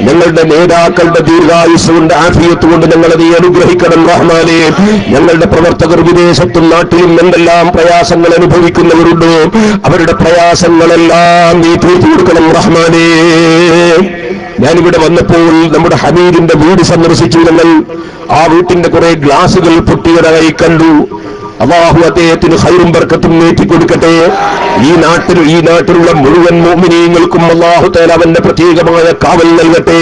ഞങ്ങളുടെ നേതാക്കളുടെ ദീർഘായുസ് കൊണ്ട് ആഫിയത്ത് കൊണ്ട് ഞങ്ങളെ നീ അനുഗ്രഹിക്കണം റഹ്മാനെ. ഞങ്ങളുടെ പ്രവർത്തകർ വിദേശത്തും നാട്ടിലും എന്തെല്ലാം പ്രയാസങ്ങൾ അനുഭവിക്കുന്നവരുണ്ടോ അവരുടെ പ്രയാസങ്ങളെല്ലാം നീ തീർത്തു കൊടുക്കണം റഹ്മാനെ. ഞാനിവിടെ വന്നപ്പോൾ നമ്മുടെ ഹമീദിന്റെ വീട് സന്ദർശിച്ചു. ഞങ്ങൾ ആ വീട്ടിന്റെ കുറെ ഗ്ലാസുകൾ പൊട്ടിയതായി കണ്ടു. അല്ലാഹു അദ്ദേഹത്തിന് ഖൈറും ബർക്കത്തും നീട്ടിക്കൊടുക്കട്ടെ. ഈ നാട്ടിലുള്ള മുഴുവൻ മുഅ്മിനീങ്ങൾക്കും അല്ലാഹു തആല അവന്റെ പ്രത്യേകമായ കാവൽ നൽകട്ടെ.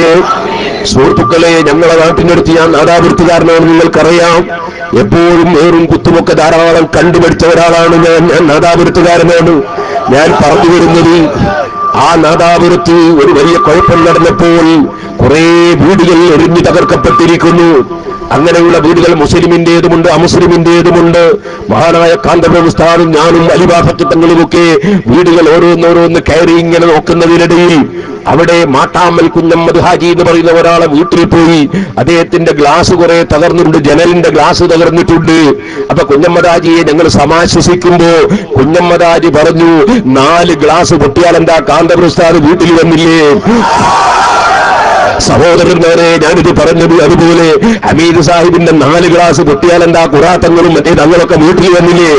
സുഹൃത്തുക്കളെ, ഞങ്ങളെ നാട്ടിനടുത്ത് ഞാൻ നാദാവൃത്തുകാരനാണ്, നിങ്ങൾക്കറിയാം. എപ്പോഴും ഏറും കുത്തുമൊക്കെ ധാരാളം കണ്ടുപിടിച്ച ഒരാളാണ് ഞാൻ നാദാവൃത്തുകാരനാണ്. ഞാൻ പറഞ്ഞു വരുന്നത് ആ നാദാപുരത്ത് ഒരു വലിയ കുഴപ്പം നടന്നപ്പോൾ കുറെ വീടുകൾ എറിഞ്ഞു തകർക്കപ്പെട്ടിരിക്കുന്നു. അങ്ങനെയുള്ള വീടുകൾ മുസ്ലിമിന്റേതുമുണ്ട് അമുസ്ലിമിന്റേതുമുണ്ട്. മഹാനായ കാന്തപുരം ഉസ്താദും ഞാനും അലിബാഫത്ത് തങ്ങളുമൊക്കെ വീടുകൾ ഓരോന്നോരോന്ന് കയറി ഇങ്ങനെ നോക്കുന്നതിനിടയിൽ അവിടെ മാട്ടാമ്മൽ കുഞ്ഞമ്മദ് ഹാജി എന്ന് പറയുന്ന ഒരാളെ വീട്ടിൽ പോയി. അദ്ദേഹത്തിന്റെ ഗ്ലാസ് കുറെ തകർന്നിട്ടുണ്ട്, ജനലിന്റെ ഗ്ലാസ് തകർന്നിട്ടുണ്ട്. അപ്പൊ കുഞ്ഞമ്മദ് ഹാജിയെ ഞങ്ങൾ സമാശ്വസിക്കുമ്പോ കുഞ്ഞമ്മദ് ഹാജി പറഞ്ഞു, 4 ഗ്ലാസ് പൊട്ടിയാൽ എന്താ കാന്തപുരം ഉസ്താദ് വീട്ടിൽ വന്നില്ലേ? സഹോദരന്മാരെ, ഞാനിത് പറഞ്ഞത് അതുപോലെ ഹമീദ് സാഹിബിന്റെ 4 ഗ്ലാസ് പൊട്ടിയാൽ എന്താ ഖുറാത്തങ്ങളും മറ്റേ തങ്ങളൊക്കെ വീട്ടിൽ വന്നില്ലേ?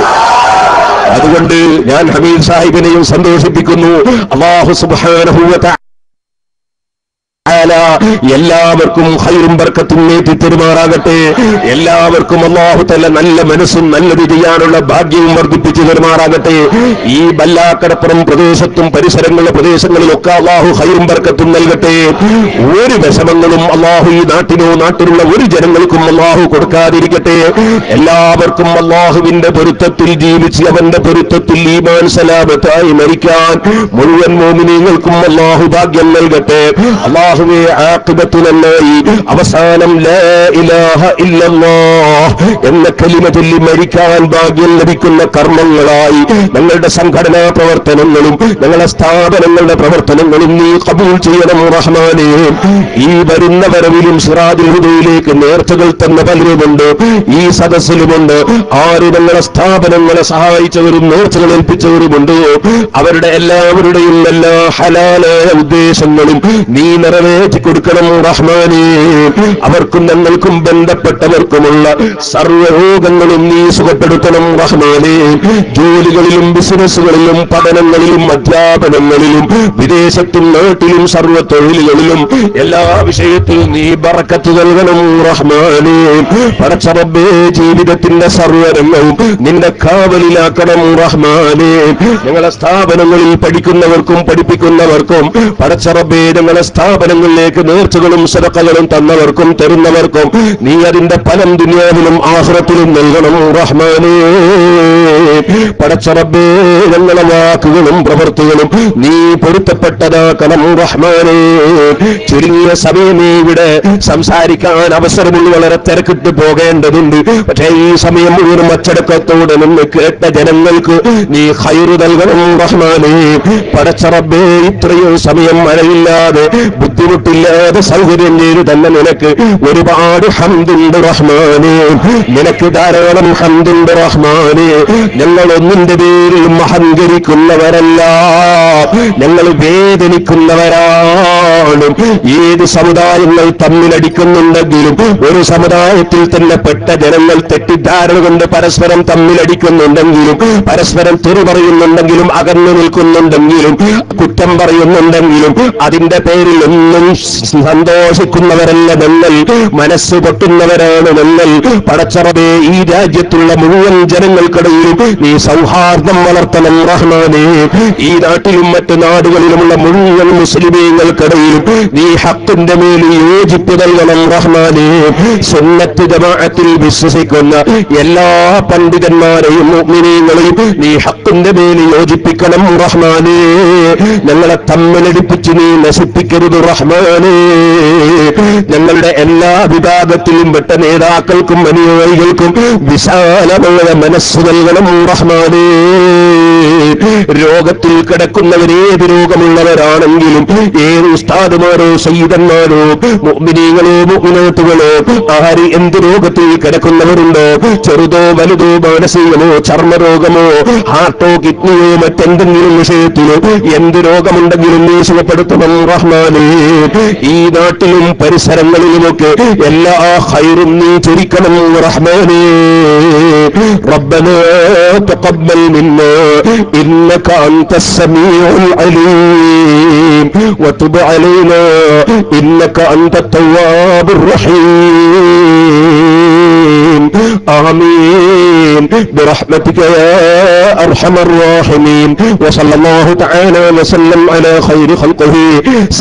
അതുകൊണ്ട് ഞാൻ ഹമീദ് സാഹിബിനെയും സന്തോഷിപ്പിക്കുന്നു. അല്ലാഹു സുബ്ഹാനഹു വ തആല എല്ലാവർക്കും ഖൈറും ബർക്കത്തും നീട്ടി തരുമാറാകട്ടെ. എല്ലാവർക്കും അല്ലാഹു തആല നല്ല മനസ്സും നല്ലത് ചെയ്യാനുള്ള ഭാഗ്യവും വർദ്ധിപ്പിച്ചു തരുമാറാകട്ടെ. ഈ ബല്ലാക്കടപ്പുറം പ്രദേശത്തും പരിസരങ്ങളിലെ പ്രദേശങ്ങളിലൊക്കെ അല്ലാഹു ഖൈറും ബർക്കത്തും നൽകട്ടെ. ഒരു വിഷമങ്ങളും അല്ലാഹു ഈ നാട്ടിലുള്ള ഒരു ജനങ്ങൾക്കും അല്ലാഹു കൊടുക്കാതിരിക്കട്ടെ. എല്ലാവർക്കും അല്ലാഹുവിന്റെ പൊരുത്തത്തിൽ ജീവിച്ച് അവന്റെ പൊരുത്തത്തിൽ ഈമാൻ സലാമത്തായി മരിക്കാൻ മുഴുവൻ മുഅ്മിനീങ്ങൾക്കും അല്ലാഹു ഭാഗ്യം നൽകട്ടെ. അല്ലാഹുവേ ആഖിബത്തു നന്നായി അവസാനം ലാ ഇലാഹ ഇല്ലല്ലാഹ് എന്ന കലിമ ചൊല്ലി മരിക്കാൻ ഭാഗ്യം ലഭിക്കുന്ന കർമ്മങ്ങളായി ഞങ്ങളുടെ സംഘടനാ പ്രവർത്തനങ്ങളും ഞങ്ങളുടെ സ്ഥാപനങ്ങളുടെ പ്രവർത്തനങ്ങളും നീ ഖബൂൽ ചെയ്യണം റഹ്മാനേ. ഈ വരുന്ന വരവിലും സിറാജുൽ ഹുദയിലേക്ക് നേർച്ചകൾ തന്ന പലരുമുണ്ട്, ഈ സദസ്സിലുമുണ്ട്. ആര് ഞങ്ങളുടെ സ്ഥാപനങ്ങളെ സഹായിച്ചവരും നേർച്ചകൾ ഏൽപ്പിച്ചവരുമുണ്ട്, അവരുടെ എല്ലാവരുടെയും എല്ലാ ഹലാലായ ഉദ്ദേശങ്ങളും നീ നിറവേറ്റി കൊടുക്കണം റഹ്മാനേ. അവർക്കും ഞങ്ങൾക്കും ബന്ധപ്പെട്ടവർക്കുമുള്ള സർവ്വരോഗങ്ങളും നീ സുഖപ്പെടുത്തണം റഹ്മാനേ. ജോലികളിലും ബിസിനസ്സുകളിലും പഠനങ്ങളിലും അധ്യാപനങ്ങളിലും വിദേശത്തും നാട്ടിലും സർവ്വ തൊഴിലുകളിലും എല്ലാ വിഷയത്തിലും നീ ബറക്കത്ത് നൽകണം റഹ്മാനേ. പടച്ച റബ്ബേ, ജീവിതത്തിന്റെ സർവ്വരംഗവും നിന്റെ കാവലിലാക്കണം റഹ്മാനേ. ഞങ്ങളെ സ്ഥാപനങ്ങളിൽ പഠിക്കുന്നവർക്കും പഠിപ്പിക്കുന്നവർക്കും പടച്ച റബ്ബേ, ഞങ്ങളെ സ്ഥാപനങ്ങളിലേക്ക് നേർച്ചകളും സദഖകളും തന്നവർക്കും തരുന്നവർക്കും നീ അതിന്റെ ഫലം ദുനിയാവിലും ആഖിറത്തിലും നൽകണം റഹ്മാനേ. പടച്ച റബ്ബേ, ഞങ്ങളെ വാക്കുകളും പ്രവൃത്തികളും നീ പൊരുത്തപ്പെട്ടതാക്കണം റഹ്മാനേ. ചുരുങ്ങിയ സമയമേ ഇവിടെ സംസാരിക്കാൻ അവസരമുള്ള വളരെ തിരക്കിട്ട് പോകേണ്ടതുണ്ട്. പക്ഷേ ഈ സമയം മുഴുവനും അച്ചടക്കത്തോടെ നിന്ന് കേട്ട ജനങ്ങൾക്ക് നീ ഖൈറ് നൽകണം റഹ്മാനേ. പടച്ച റബ്ബേ, ഇത്രയും സമയം മഴയില്ലാതെ ബുദ്ധിമുട്ടില്ലാതെ സൗകര്യം ചെയ്ത് തന്നെ നിനക്ക് ഒരുപാട് ഹംദുണ്ട് റഹ്മാനേ. നിനക്ക് ധാരാളം ഹംദുണ്ട് റഹ്മാനേ. ഞങ്ങൾ ഒന്നിന്റെ പേരിലും അഹങ്കരിക്കുന്നവരല്ല, ഞങ്ങൾ വേദനിക്കുന്നവരാണ്. ഏത് സമുദായങ്ങൾ തമ്മിലടിക്കുന്നുണ്ടെങ്കിലും ഒരു സമുദായത്തിൽ തന്നെ പെട്ട ജനങ്ങൾ തെറ്റിദ്ധാരണ കൊണ്ട് പരസ്പരം തമ്മിലടിക്കുന്നുണ്ടെങ്കിലും പരസ്പരം തെറി പറയുന്നുണ്ടെങ്കിലും അകന്നു നിൽക്കുന്നുണ്ടെങ്കിലും കുറ്റം പറയുന്നുണ്ടെങ്കിലും അതിന്റെ പേരിൽ ഒന്നും സന്തോഷിക്കുന്നവരല്ല ഞങ്ങൾ, മനസ്സ് പൊട്ടുന്നവരാണ് ഞങ്ങൾ. പടച്ചറബേ, ഈ രാജ്യത്തുള്ള മുഴുവൻ ജനങ്ങൾക്കിടയിലും നീ സൗഹാർദ്ദം വളർത്തണം റഹ്മാനേ. ഈ നാട്ടിലും മറ്റു നാടുകളിലുമുള്ള മുഴുവൻ മുസ്ലിമീങ്ങൾക്കിടയിലും നീ ഹക്കിന്റെ മേൽ യോജിപ്പ് നൽകണം റഹ്മാനേ. സുന്നത്ത് ജമാഅത്തിൽ വിശ്വസിക്കുന്ന എല്ലാ പണ്ഡിതന്മാരെയും മുഅ്മിനീങ്ങളെയും നീ ഹക്കിന്റെ മേൽ യോജിപ്പിക്കണം റഹ്മാനേ. ഞങ്ങളെ തമ്മിലടിപ്പിച്ച് നീ നശിപ്പിക്കരുത് റഹ്മാനേ. ഞങ്ങളുടെ എല്ലാ വിഭാഗത്തിലും പെട്ട നേതാക്കൾക്കും അനുയായികൾക്കും വിശാലമായ മനസ്സ് നൽകണം റഹ്മാനേ. രോഗത്തിൽ കിടക്കുന്നവരേത് രോഗമുള്ളവരാണെങ്കിലും, ഏത് ഉസ്താദുമാരോ സയ്യിദന്മാരോ മുഅ്മിനീങ്ങളോ മുഅ്മിനാത്തുകളോ ആര് എന്ത് രോഗത്തിൽ കിടക്കുന്നവരുണ്ടോ, ചെറുതോ വലുതോ, മാനസികമോ ചർമ്മരോഗമോ ഹാർട്ടോ കിഡ്നിയോ മറ്റെന്തെങ്കിലും വിഷയത്തിലോ എന്ത് രോഗമുണ്ടെങ്കിലും നീ സുഖപ്പെടുത്തണം റഹ്മാനേ. ഈ നാട്ടിലും പരിസരങ്ങളിലുമൊക്കെ എല്ലാ ഖൈറും നീ ചൊരിക്കണം റഹ്മാനേ. റബ്ബനാ തഖബ്ബൽ മിന്നാ ഇന്നക അൻതസ് സമീഉൽ അലീം വതുബ് അലൈനാ ഇന്നക അൻതത് തവ്വാബുർ റഹീം. آمين برحمتك يا أرحم الراحمين. وصلى الله تعالى وسلم على خير خلقه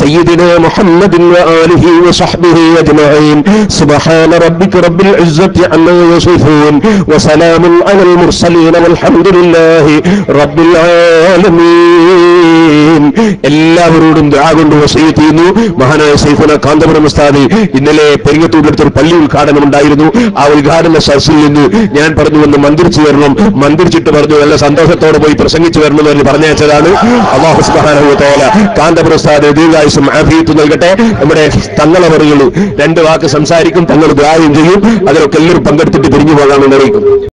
سيدنا محمد وآله وصحبه أجمعين. سبحان ربك رب العزة عما يصفون وسلام على المرسلين والحمد لله رب العالمين. എല്ലാവരോടും ദുആ കൊണ്ട് വസിയത്ത് ചെയ്യുന്നു. മഹാനായ ശൈഖുന കാന്തപുരം ഉസ്താദ് ഇന്നലെ പെരിങ്ങത്തൂരിനടുത്തൊരു പള്ളി ഉദ്ഘാടനം ഉണ്ടായിരുന്നു. ആ ഉദ്ഘാടന സദസ്സിൽ നിന്ന് ഞാൻ പറഞ്ഞു വന്ന് മന്ത്രിച്ചു വരണം, മന്ത്രിച്ചിട്ട് പറഞ്ഞു നല്ല സന്തോഷത്തോടെ പോയി പ്രസംഗിച്ചു വരണം എന്ന് പറഞ്ഞയച്ചതാണ്. അല്ലാഹു സുബ്ഹാനഹു വ തആല കാന്തപുരം ഉസ്താദ് ദീർഘായുസ്സും ആഫിയത്തും നൽകട്ടെ. നമ്മുടെ തങ്ങളവറുകൾ രണ്ട് വാക്ക് സംസാരിക്കും, തങ്ങൾ ദുആയും ചെയ്യും. അതിലൊക്കെ എല്ലാവരും പങ്കെടുത്തിട്ട് പിരിഞ്ഞു പോകാമെന്ന് അറിയിക്കും.